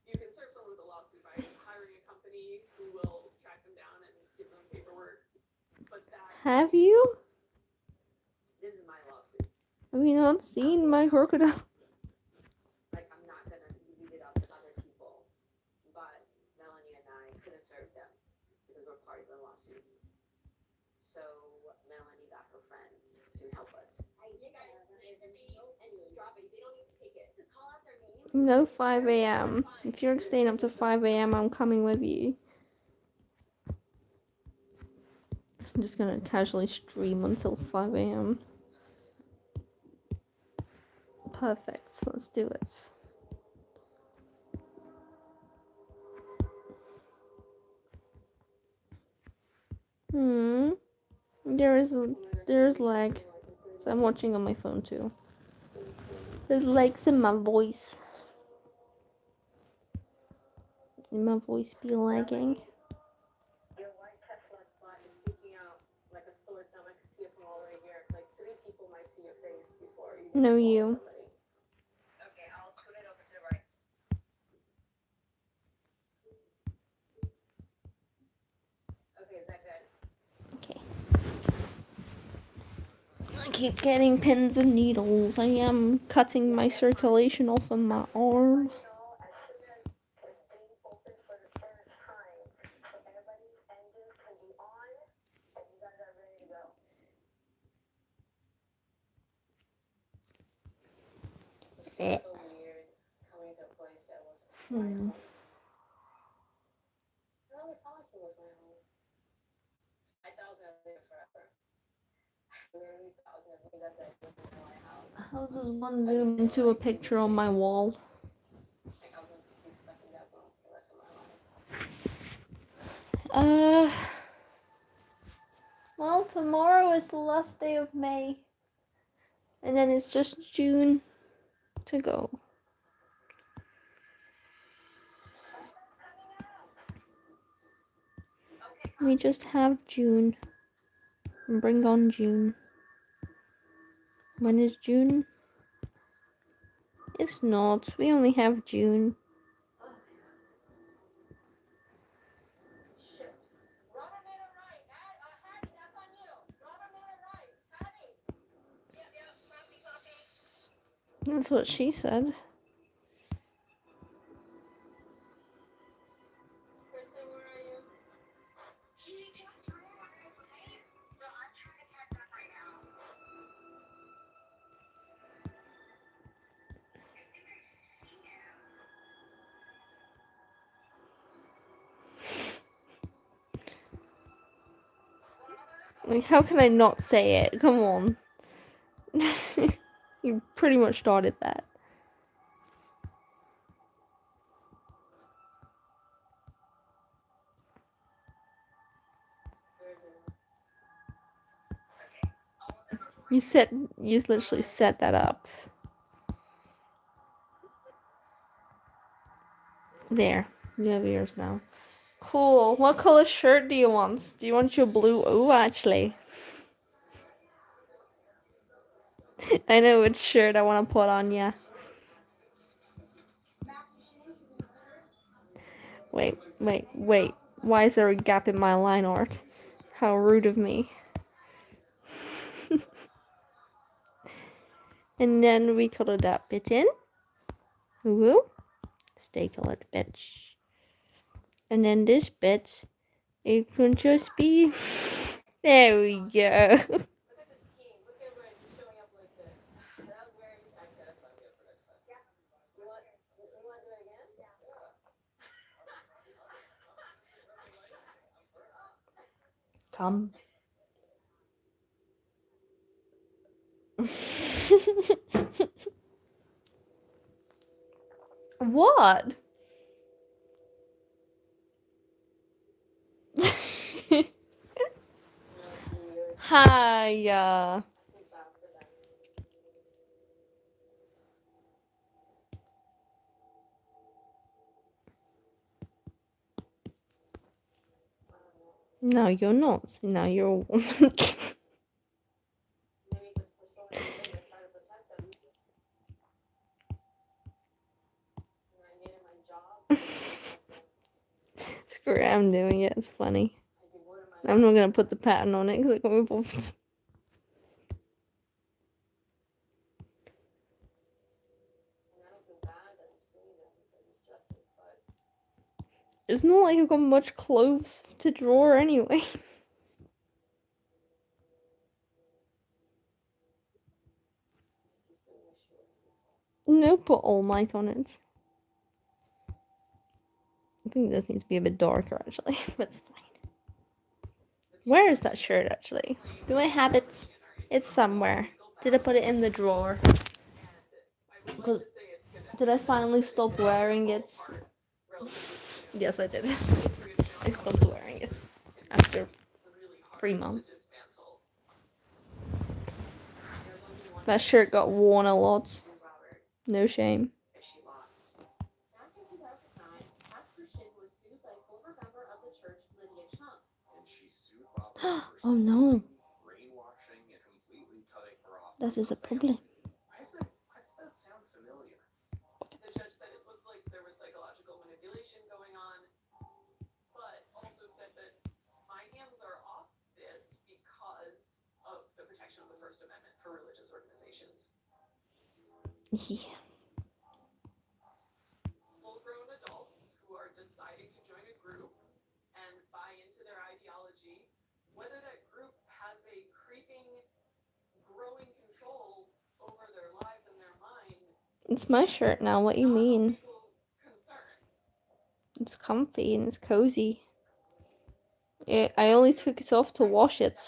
S12: You can serve someone with a lawsuit by hiring a company who will track them down and give them paperwork. But that
S6: Have you?
S9: This is my lawsuit.
S6: Have you not seen my crocodile?
S9: Like, I'm not gonna leave it up to other people. But Melanie and I couldn't serve them because we're part of the lawsuit. So Melanie got her friends to help us.
S3: You guys give the name and just drop it. They don't need to take it. Just call out their name.
S6: No 5 a.m. If you're staying up to 5 a.m., I'm coming with you. I'm just gonna casually stream until 5 a.m. Perfect. Let's do it. There's lag. So I'm watching on my phone too. There's lags in my voice. And my voice be lagging.
S3: Your white Tesla spot is sticking out like a sore thumb. I can see it from all the way here. Like 3 people might see your face before you
S6: No,
S3: follow
S6: you.
S3: somebody.
S11: Okay, I'll put it over to the right.
S9: Okay, is that good?
S6: Okay. I keep getting pins and needles. I am cutting my circulation off of my arm.
S11: As soon as the thing opens for the third time, so everybody's engines can be on, and you guys are ready to go.
S9: It feels so weird coming to a place that was my home. I really felt like it was my home. I thought I was gonna live forever. Literally thought I was gonna live that day in my house.
S6: How does one zoom into a picture on my wall?
S9: Like I was gonna just be stuck in that room for the rest of my life.
S6: Well, tomorrow is the last day of May. And then it's just June to go. We just have June. Bring on June. When is June? It's not. We only have June.
S3: Shit. Robert made it right. Hattie, that's on you. Robert made it right. Hattie.
S6: That's what she said.
S3: Kristen, where are you?
S11: He just recorded me, so I'm trying to catch up right now. I think I've seen him.
S6: Like, how can I not say it? Come on. You pretty much started that. You literally set that up. There. You have yours now. Cool. What color shirt do you want? Do you want your blue? Oh, actually. I know which shirt I want to put on ya. Wait. Why is there a gap in my line art? How rude of me. And then we color that bit in. Woo. Stay colored bitch. And then this bit, it can just be... There we go.
S3: Look at this team. Look at everyone showing up like this. That was very effective. You want to do it again? Yeah.
S6: Come. What? Hiya. No, you're not. Now you're a woman.
S3: Maybe this persona is there to try to protect them. And I made it my job.
S6: Screw it, I'm doing it. It's funny.
S3: I devoted my
S6: I'm not gonna put the pattern on it because I got my bobbins.
S3: And I don't feel bad that I'm suing them because it's justice, but
S6: It's not like I've got much clothes to draw anyway.
S3: just an issue with this one.
S6: No, put All Might on it. I think this needs to be a bit darker actually, but it's fine. Where is that shirt actually? Do I have it? It's somewhere. Did I put it in the drawer? Because did I finally stop wearing it? Yes, I did. I stopped wearing it after 3 months. That shirt got worn a lot. No shame.
S9: As she lost. Back in 2009, Pastor Shin was sued by former member of the church, Lydia Chung.
S2: And she sued Robert for
S6: Oh no,
S2: brainwashing and completely cutting her off.
S6: that
S2: from
S6: is a
S2: her family.
S6: problem.
S2: Why does that sound familiar?
S12: The judge said it looked like there was psychological manipulation going on, but also said that my hands are off this because of the protection of the First Amendment for religious organizations.
S6: Yeah.
S12: Full-grown adults who are deciding to join a group and buy into their ideology, whether that group has a creeping, growing control over their lives and their mind.
S6: It's my shirt now, what do you mean? It's comfy and it's cozy. I only took it off to wash it.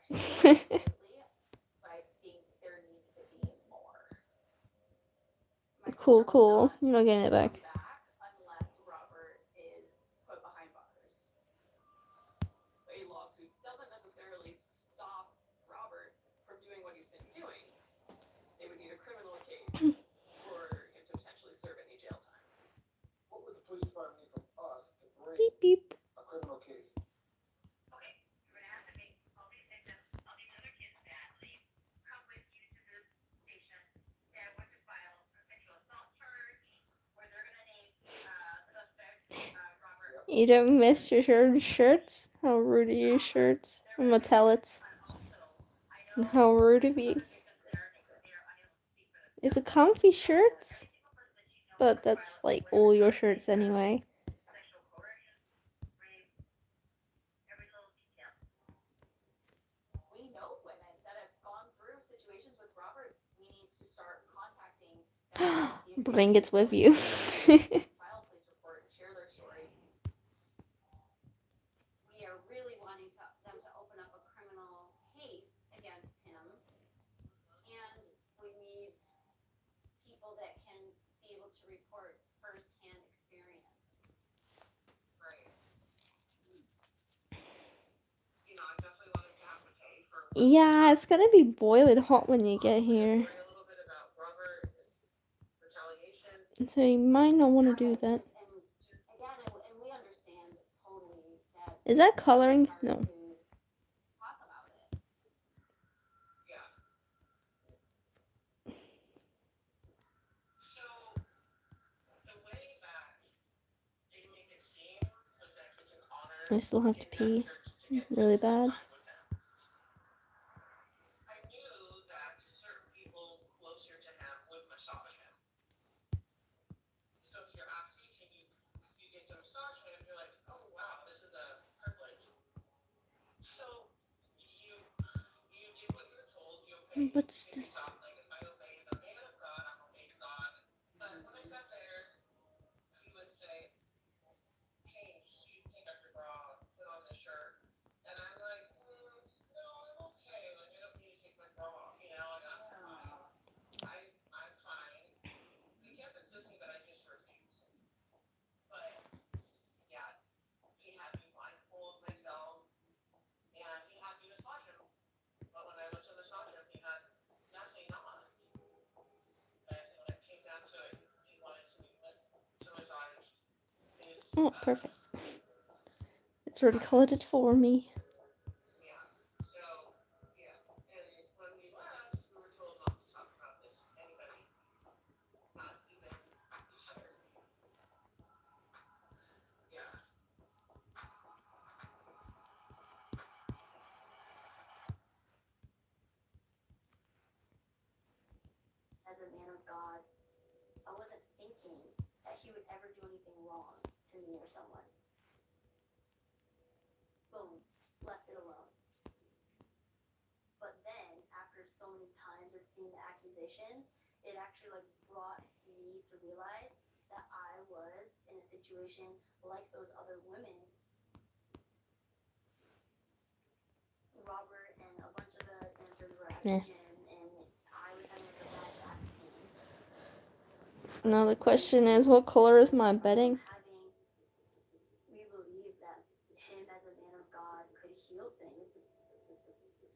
S1: But I think there needs to be more. My
S6: Cool,
S1: sister will
S6: cool.
S1: not
S6: You're not getting it back.
S1: come back unless Robert is put behind bars.
S12: A lawsuit doesn't necessarily stop Robert from doing what he's been doing. They would need a criminal case for him to potentially serve any jail time.
S7: What would the police department need from us to bring
S6: Beep beep.
S7: a criminal case?
S11: Okay, you're gonna have to make all these victims, all these other kids' families come with you to the station. They're going to file a sexual assault charge, where they're gonna name suspect Robert.
S6: You don't miss your shirts? How rude are your shirts? I'm gonna tell it. And how rude of you. It's a comfy shirt, but that's like all your shirts anyway.
S1: We know women that have gone through situations with Robert. We need to start contacting them to see if they
S6: Bring it with you.
S1: file a police report and share their story.
S5: We are really wanting them to open up a criminal case against him. And we need people that can be able to report firsthand experience.
S9: Right. You know, I definitely wanted to have to pay for.
S6: Yeah, it's gonna be boiling hot when you get here.
S9: Worry a little bit about Robert, his retaliation.
S6: So you might not want to do that.
S5: And again, and we understand totally that.
S6: Is that coloring?
S5: it's hard
S6: No.
S5: to talk about it.
S9: Yeah. So the way that they make it seem was that it's an honor
S6: I still have to
S9: in that
S6: pee
S9: church to get to
S6: really
S9: spend
S6: bad.
S9: time with them. I knew that certain people closer to him would massage him. So if you're asking, can you get to massage him, you're like, oh wow, this is a privilege. So you did what you were told, you obeyed.
S6: What's
S9: And you
S6: this?
S9: thought, like, if I obey the man of God, I'm obeying God. But when I got there, he would say, change, you take off your bra, put on this shirt. And I'm like, no, I'm okay. Like, I don't need to take my bra off, you know, and I'm fine. I'm fine. He kept insisting that I just refuse. But yeah, he had me mindful of myself and he had me massage him. But when I went to massage him, he had nothing on. And when it came down to it, he wanted to massage his
S6: Oh, perfect. It's already colored it for me.
S9: yeah. So yeah. And when we left, we were told not to talk about this to anybody, not even each other. Yeah.
S5: of God, I wasn't thinking that he would ever do anything wrong to me or someone. Boom, left it alone. But then, after so many times of seeing the accusations, it actually like brought me to realize that I was in a situation like those other women. Robert and a bunch of the dancers were at the
S6: Yeah.
S5: gym, and I was having like a bad back pain.
S6: Now the question is, what color is my bedding?
S5: We believe that him as a man of God could heal things.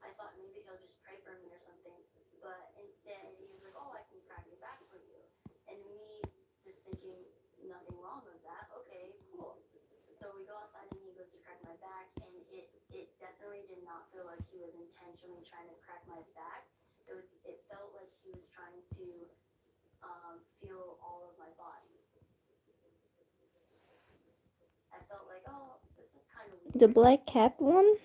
S5: I thought maybe he'll just pray for me or something, but instead he was like, "Oh, I can crack your back for you," and me just thinking nothing wrong with that. Okay, cool. So we go outside and he goes to crack my back, and it definitely did not feel like he was intentionally trying to crack my back. It felt like he was trying to feel all of my body. I felt like, oh, this is kind of weird.
S6: The black cat one?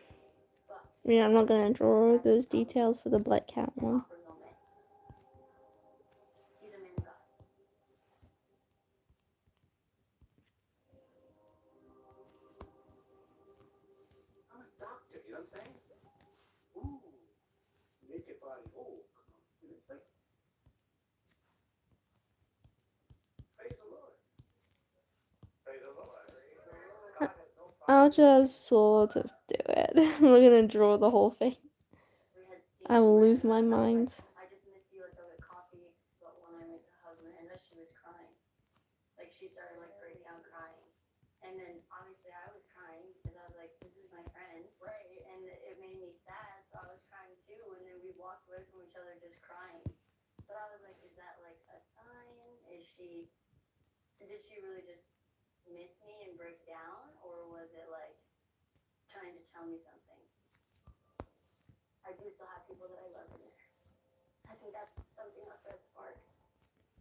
S5: But
S6: Yeah, I'm not gonna draw those details for the black cat
S5: an
S6: one.
S5: awkward moment. He's a man of God.
S10: I'm a doctor, you know what I'm saying? Ooh, make your body whole. You know, it's like, praise the Lord. Praise the Lord. God has no problem.
S6: I'll just sort of do it. We're gonna draw the whole thing.
S5: We had seen
S6: I will lose
S5: Miranda.
S6: my
S5: I was
S6: mind.
S5: like, I just miss you. Let's go get coffee. But when I went to hug Miranda, she was crying. Like she started like break down crying. And then obviously I was crying because I was like, this is my friend.
S1: Right.
S5: And it made me sad, so I was crying too. And then we walked away from each other just crying. But I was like, is that like a sign? Did she really just miss me and break down? Or was it like trying to tell me something? I do still have people that I love in there. I think that's something else that sparks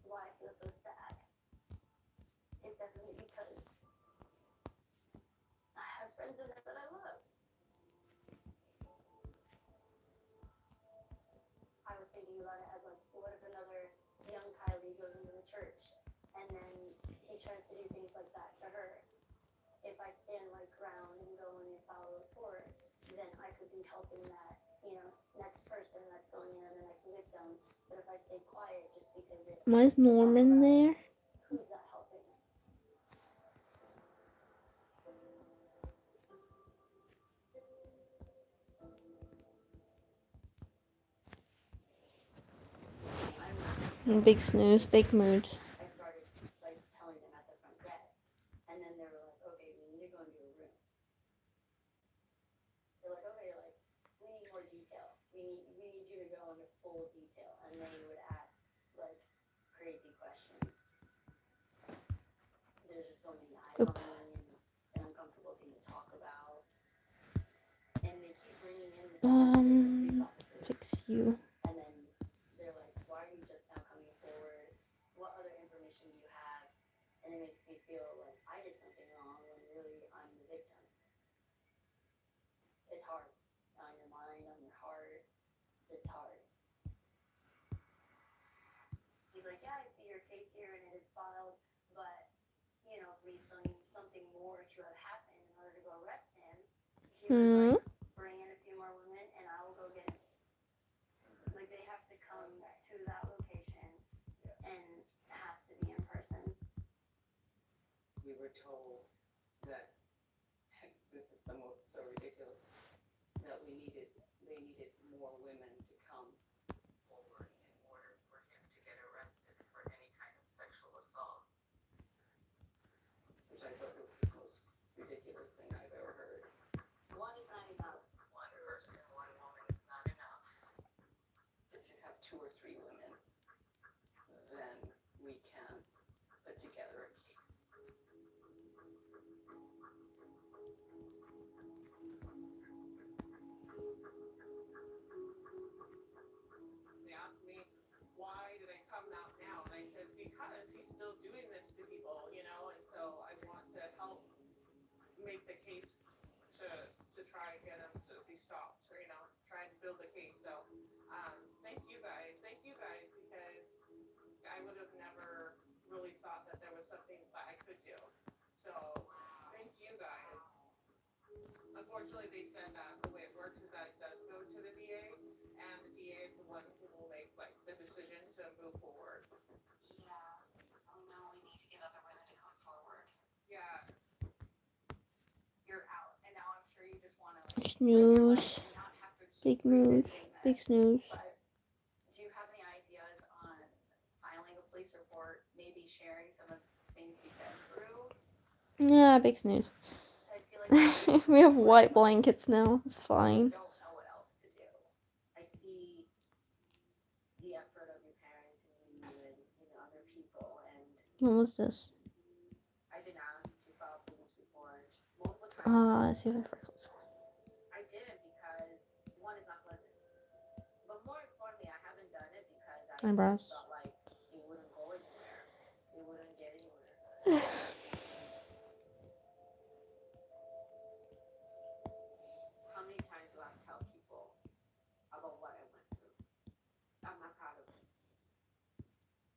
S5: why I feel so sad. It's definitely because I have friends in there that I love. I was thinking about it as like, what if another young Kylie goes into the church and then he tries to do things like that to her? If I stand my ground and go in and file a report, then I could be helping that, next person that's going in and the next victim. But if I stay quiet just because it
S6: Why is Norman there?
S5: who's that helping?
S6: Big snooze, big mood.
S5: I started like telling them at the front desk, and then they were like, "Okay, we need to go into a room." They're like, "Okay, like we need more detail. We need you to go into full detail," and they would ask like crazy questions. There's just so many eyes on me, and it's an uncomfortable thing to talk about. And they keep bringing in a bunch of different police officers.
S6: Fix you.
S5: And then they're like, why are you just now coming forward? What other information do you have? And it makes me feel like I did something wrong when really I'm the victim. It's hard. On your mind, on your heart. It's hard. He's like, yeah, I see your case here and it is filed, but, if we something more to have happened in order to go arrest him, he was like, bring in a few more women and I will go get him. Like they have to come to that location and it has to be in person.
S14: We were told that this is so ridiculous that they needed more women to come
S9: Forward in order for him to get arrested for any kind of sexual assault.
S14: which I thought was the most ridiculous thing I've ever heard.
S5: One is not enough.
S9: One person, one woman is not enough.
S14: If you have 2 or 3 women, then we can put together a case.
S15: They asked me, why did I come out now? And I said, because he's still doing this to people, and so I want to help make the case to try and get him to be stopped, or, try and build the case. So thank you guys, because I would have never really thought that there was something that I could do. So thank you guys. Unfortunately, they said that the way it works is that it does go to the DA, and the DA is the one who will make like the decision to move forward.
S1: Yeah, we know we need to get other women to come forward.
S15: Yeah.
S1: You're out, and now I'm sure you just want to like
S6: Snooze.
S1: and not have to keep
S6: Big move.
S1: revisiting
S6: Big
S1: this.
S6: snooze.
S1: But do you have any ideas on filing a police report, maybe sharing some of the things you've been through?
S6: Yeah, big snooze.
S1: 'Cause I feel like
S6: We have white blankets now. It's
S1: I
S6: fine.
S1: don't know what else to do. I see the effort of your parents and you and other people, and
S6: What was this?
S1: I've been asked to file police report multiple times.
S6: Ah, I see if I freckles.
S1: I didn't because one is not pleasant, but more importantly, I haven't done it because I
S6: Eyebrows.
S1: just felt like it wouldn't go anywhere. It wouldn't get anywhere. How many times do I tell people about what I went through? I'm not proud of it.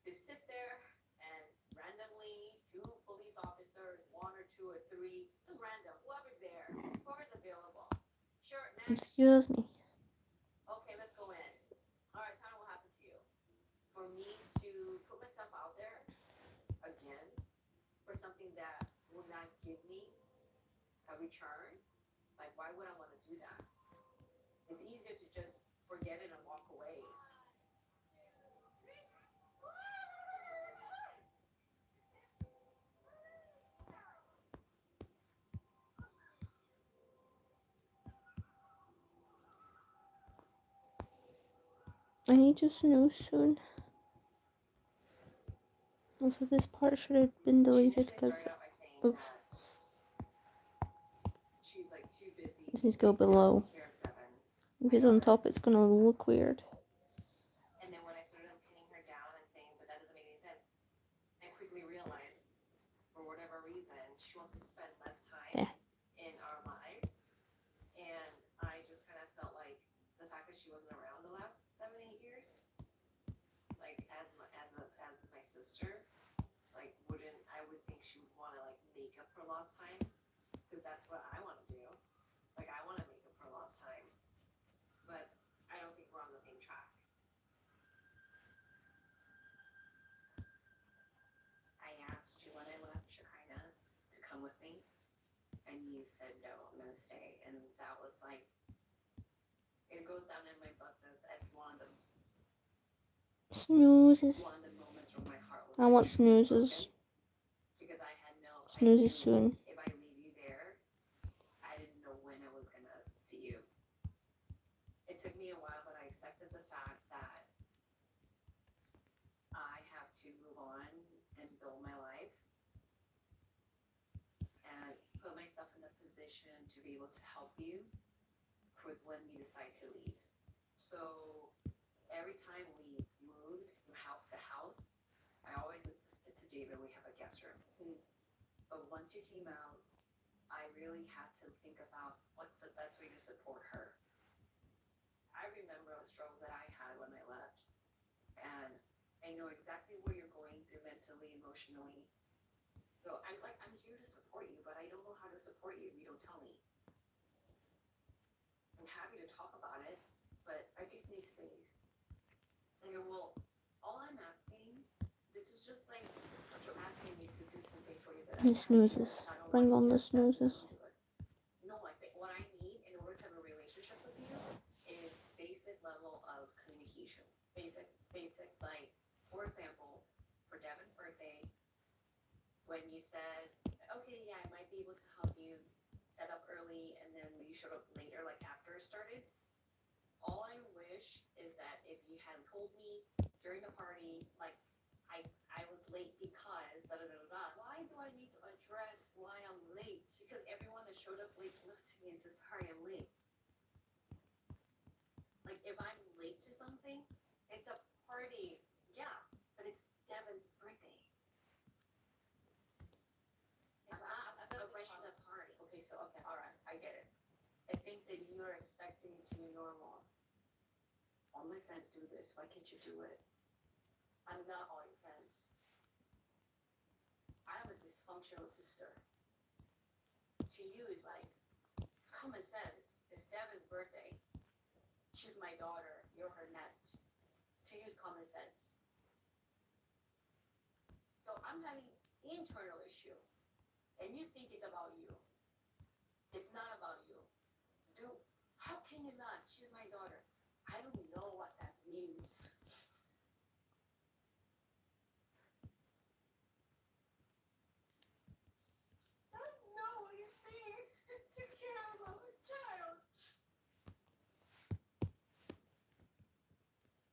S1: Just sit there and randomly 2 police officers, 1 or 2 or 3, just random, whoever's there, whoever's available. Sure, next.
S6: Excuse me.
S1: Okay, let's go in. All right, tell me what happened to you. For me to put myself out there again for something that would not give me a return, like why would I want to do that? It's easier to just forget it and walk away.
S6: I need to snooze soon. Also, this part should have been deleted because of.
S1: She's like too busy.
S6: This needs to go below. If it's on top, it's gonna look weird.
S9: And then when I started pinning her down and saying, but that doesn't make any sense, I quickly realized, for whatever reason, she wants to spend less time in our lives. And I just kind of felt like the fact that she wasn't around the last 7, 8 years, like as my sister, like I would think she would want to like make up for lost time, because that's what I want to do. Like I want to make up for lost time, but I don't think we're on the same track. I asked you when I left China to come with me, and you said no, I'm gonna stay, and that was like, it goes down in my book as one of the
S6: Snoozes.
S9: moments where my heart was
S6: I want snoozes.
S9: because I had
S6: Snoozes soon.
S9: if I leave you there, I didn't know when I was gonna see you. It took me a while, but I accepted the fact that I have to move on and build my life and put myself in the position to be able to help you for when you decide to leave. So every time we moved from house to house, I always insisted to David we have a guest room. But once you came out, I really had to think about what's the best way to support her. I remember the struggles that I had when I left, and I know exactly what you're going through mentally, emotionally. So I'm here to support you, but I don't know how to support you if you don't tell me. I'm happy to talk about it, but I just need space. And you're, well, all I'm asking, this is just like you're asking me to do something for you that
S6: The snoozes. Bring on the snoozes.
S9: No, I think what I need in order to have a relationship with you is basic level of communication. Basics like, for example, for Devin's birthday, when you said, okay, yeah, I might be able to help you set up early, and then you showed up later, like after it started. All I wish is that if you had told me during the party, like, I was late because da-da-da-da-da, why do I need to address why I'm late? Because everyone that showed up late came up to me and said, sorry, I'm late. Like, if I'm late to something, it's a party, yeah, but it's Devin's birthday. It's not a random party. Okay, all right, I get it. I think that you are expecting to be normal. All my friends do this, why can't you do it? I'm not all your friends.
S16: dysfunctional sister. To you is like, it's common sense. It's Devin's birthday. She's my daughter. You're her net. To you is common sense. So I'm having internal issue, and you think it's about you. It's not about you. How can you not? She's my daughter. I don't know what that means. I don't know what it means to care about a child.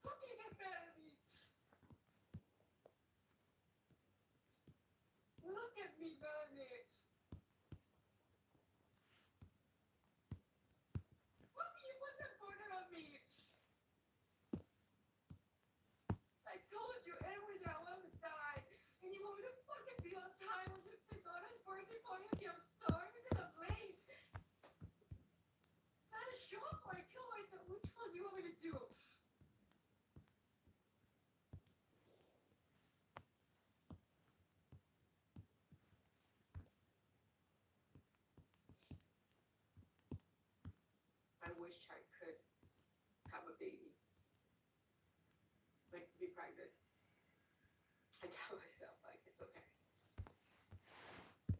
S16: How can you get mad at me? Look at me, Manny. How can you put that burden on me? I told you every day I want to die, and you want me to fucking be on time with your daughter's birthday party. Okay, I'm sorry because I'm late. Is that a shock or I kill myself? Which one do you want me to do? I wish I could have a baby. Like, be pregnant. I tell myself, like, it's okay.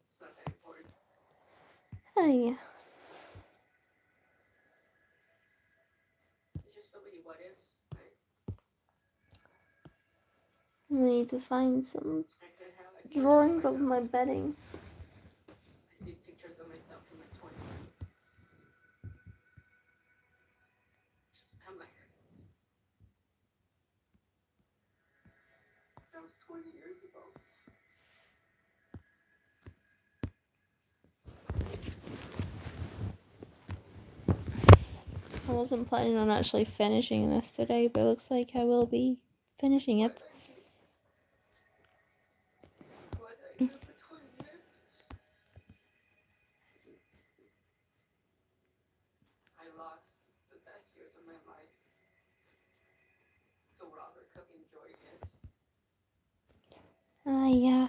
S16: It's not that important.
S6: Hey.
S16: There's just so many what ifs, right?
S6: I need to find some
S16: I could have like
S6: drawings of my bedding.
S16: I see pictures of myself in my 20s. I'm like, that was 20 years ago.
S6: I wasn't planning on actually finishing this today, but it looks like I will be finishing it.
S16: What I do for 20 years? I lost the best years of my life. So Robert could enjoy his.
S6: Yeah.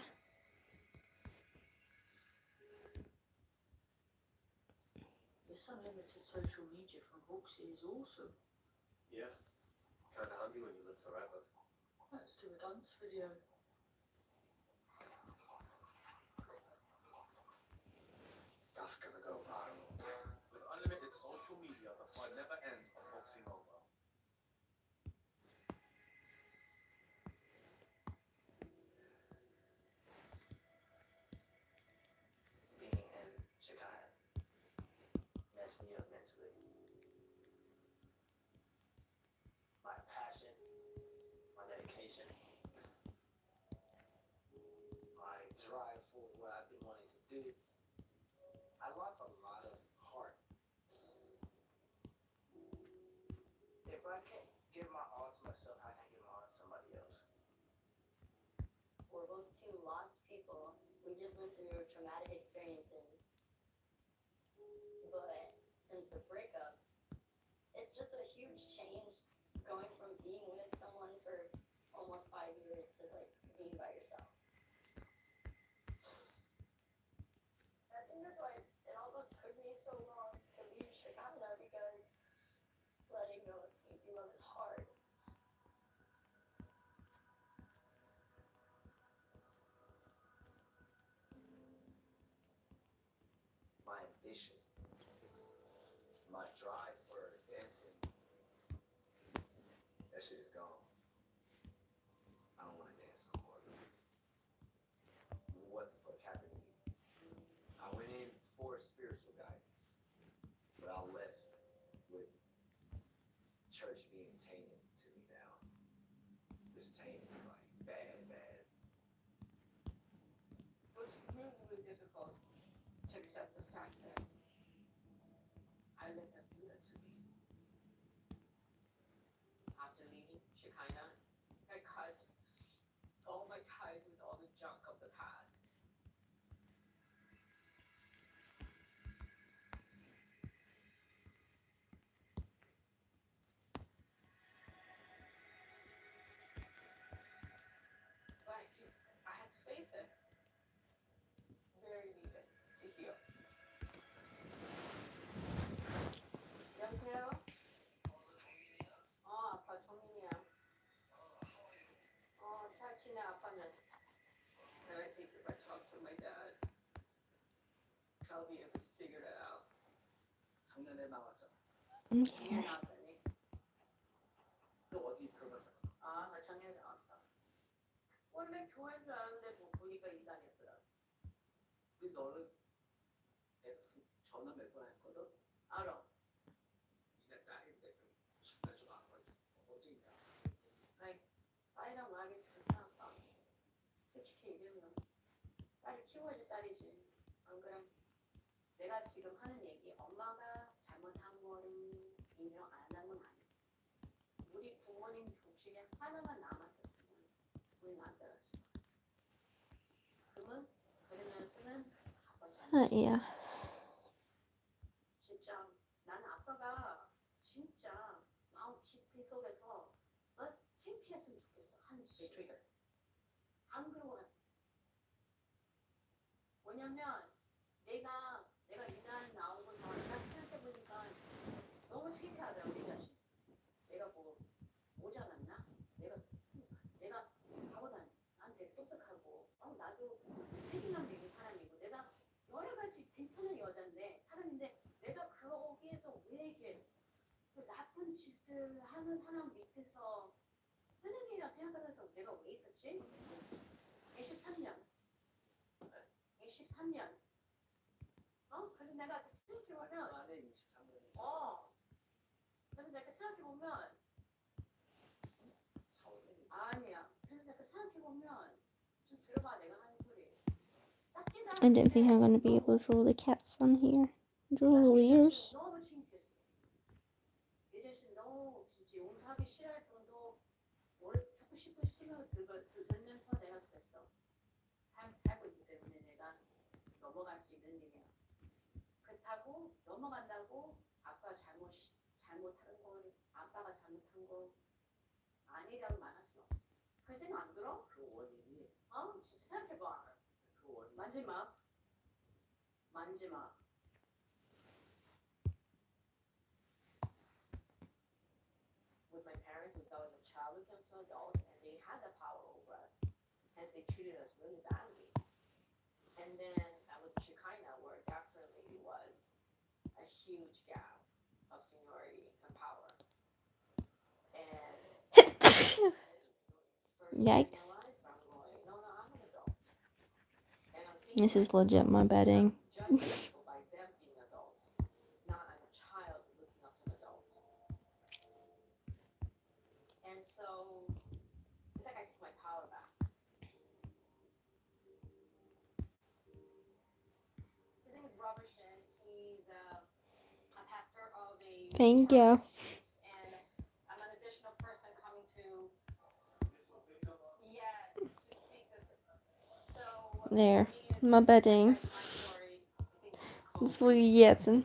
S16: This unlimited social media from Voxie is awesome.
S17: Yeah. Kinda handy when you live forever.
S16: Let's do a dance video.
S17: That's gonna go viral. With unlimited social media, the fun never ends on Boxing Over.
S2: Being in Chicago messed me up mentally. My passion, my dedication, my drive for what I've been wanting to do. I lost a lot of heart. If I can't give my all to myself, how can I give my all to somebody else?
S5: We're both two lost people. We just went through traumatic experiences. But since the breakup, it's just a huge change going from being with someone for almost 5 years to like being by yourself. I think that's why it also took me so long to leave Chicago, because letting go of things you love is hard.
S2: My ambition, my drive for dancing, that shit is gone. I don't want to dance no more. What the fuck happened to me? I went in for spiritual guidance, but I left with church being tainted to me now. Just tainted, like bad.
S16: It was really, really difficult to accept the fact that I let them do that to me. After leaving Shekinah, I cut all my ties with all the junk of the past. But I had to face it. healthy if you figured it out.
S10: 작년에 나왔잖아.
S6: Okay.
S16: 나왔더니
S10: 또 어디 그러면
S16: 나 작년에 나왔어. 원래 교회인 줄 알았는데 뭐 보니까 이단이었더라.
S10: 근데 너는 전화 몇 번 했거든?
S16: 알아.
S10: 이게 딸인데 정말 좀 안 걸려. 어디냐?
S16: 딸이랑 말하기 괜찮았다. 솔직히 얘기하면 딸이 키워야지 딸이지. 안 그래? 내가 지금 하는 얘기 엄마가 잘못한 거는 인정 안 한 건 아니야. 우리 부모님 중심에 하나만 남았었으면 우리는 안 따랐을 거야. 그러면 그러면서는 아빠 잘못.
S6: Yeah.
S16: 진짜 나는 아빠가 진짜 마음 깊이 속에서 창피했으면 좋겠어. 한
S10: 창피해.
S16: 안 그러고 뭐냐면 내가 이날 나오고 저날 생각해보니까 너무 창피하더라 우리 자식. 내가 뭐 오지 않았나? 내가 가보다니 난 되게 똑똑하고 나도 책임감 있는 사람이고 내가 여러 가지 괜찮은 여자인데 사람인데 내가 거기에서 왜 이렇게 그 나쁜 짓을 하는 사람 밑에서 하는 일이라 생각하면서 내가 왜 있었지? 23년 그래서 내가 생각해보면
S10: 안에 23년.
S16: 그래서 내가 생각해보면 아니야. 그래서 내가 생각해보면 좀 들어봐 내가 하는 소리.
S6: I don't think I'm gonna be able to draw the cats on here. Draw the ears.
S16: 너무 창피했어. 내 자신 너무 진짜 용서하기 싫어할 정도 뭘 하고 싶은 생각을 들면서 내가 그랬어. 살고 있기 때문에 내가 넘어갈 수 있는 일이야. 그렇다고 넘어간다고 아빠가 잘못한 건 아빠가 잘못한 거 아니라고 말할 수는 없어. 그 생각 안 들어?
S10: 그 원인이
S16: 진짜 생각해봐.
S10: 그 원인.
S16: 만지마. With my parents, since I was a child, we came to adults, and they had the power over us, hence they treated us really badly. And then I was in Shekinah, where definitely was a huge gap of seniority and power. And
S6: Yikes. This is legit my bedding.
S16: Judging people by them being adults, not as a child looking up to an adult. And so it's like I took my power back. His name is Robert Shin. He's a pastor of a
S6: Thank
S16: church,
S6: you.
S16: and I'm an additional person coming to speak this. So
S6: There. My bedding. It's for yet. I'm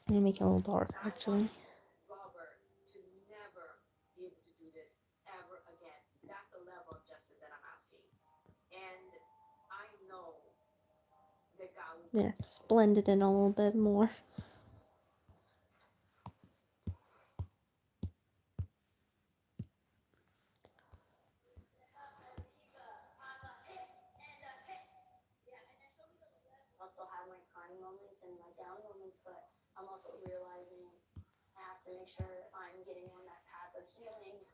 S6: gonna make it a little dark actually.
S16: Robert to never be able to do this ever again. That's the level of justice that I'm asking. And I know that God will.
S6: Yeah, just blend it in a little bit more.
S5: I'll still have my crying moments and my down moments, but I'm also realizing I have to make sure I'm getting on that path of healing.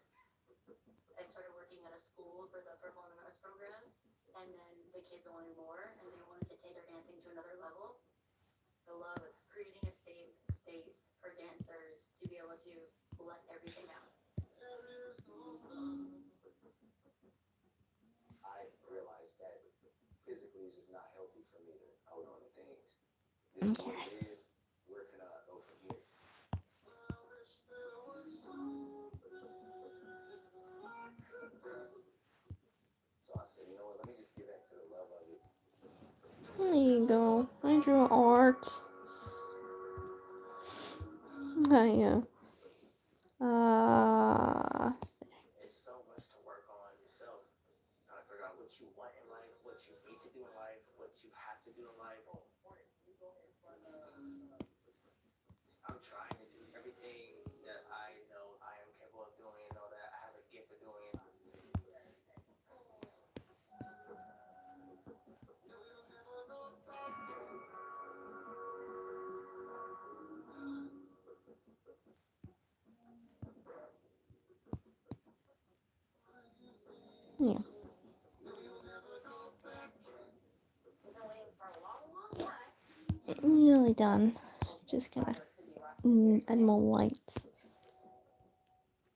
S5: I started working at a school for the performing arts programs, and then the kids wanted more, and they wanted to take their dancing to another level. The love of creating a safe space for dancers to be able to let everything out.
S2: I realized that physically it's just not healthy for me to hold on to things. This is what it is. Where can I go from here? So I said, you know what, let me just get back to the love of it.
S6: There you go. I drew art. Yeah.
S4: It's so much to work on yourself. Trying to figure out what you want in life, what you need to do in life, what you have to do in life. I'm trying to do everything that I know I am capable of doing, know that I have a gift for doing.
S6: Yeah.
S5: We've been waiting for a long, long time.
S6: Nearly done. Just gonna add more lights.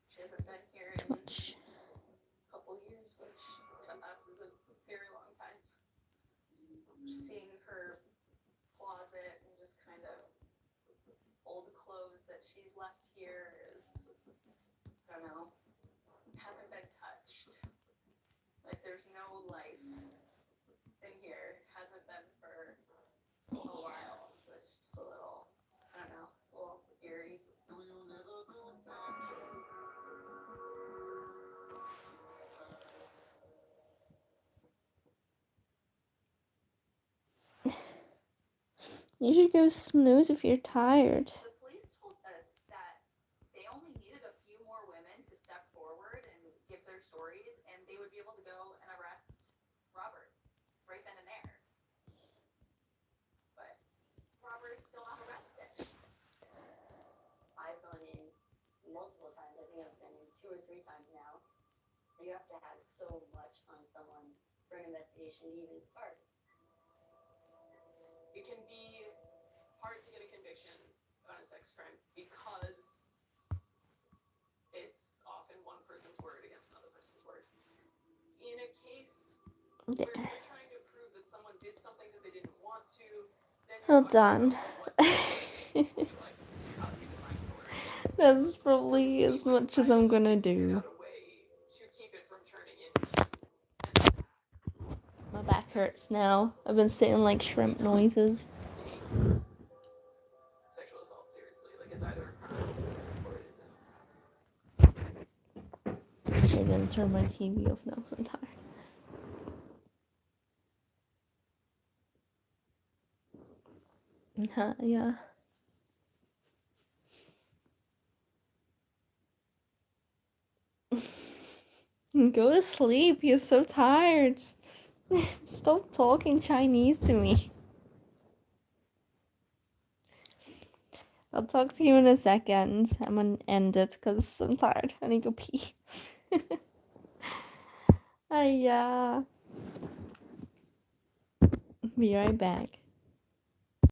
S12: She hasn't been here
S6: Too
S12: in
S6: much.
S12: a couple years, which to us is a very long time. Seeing her closet and just kind of old clothes that she's left here is, I don't know, hasn't been touched. Like there's no life in here. Hasn't been for a while. So it's just a little, I don't know, a little eerie.
S6: You should go snooze if you're tired.
S1: The police told us that they only needed a few more women to step forward and give their stories, and they would be able to go and arrest Robert right then and there. But Robert is still not arrested.
S5: I've gone in multiple times. I think I've been in 2 or 3 times now. You have to have so much on someone for an investigation to even start.
S12: It can be hard to get a conviction on a sex crime because it's often one person's word against another person's word. In a case where you're trying to prove that someone did something because they didn't want to, then you're
S6: Hold on. That's probably as much as I'm gonna do. My back hurts now. I've been saying like shrimp noises.
S12: Sexual assault seriously. Like it's either a crime or it isn't.
S6: I'm gonna turn my TV off now because I'm tired. Yeah. Go to sleep. You're so tired. Stop talking Chinese to me. I'll talk to you in a second. I'm gonna end it because I'm tired. I need to go pee. Yeah. Be right back.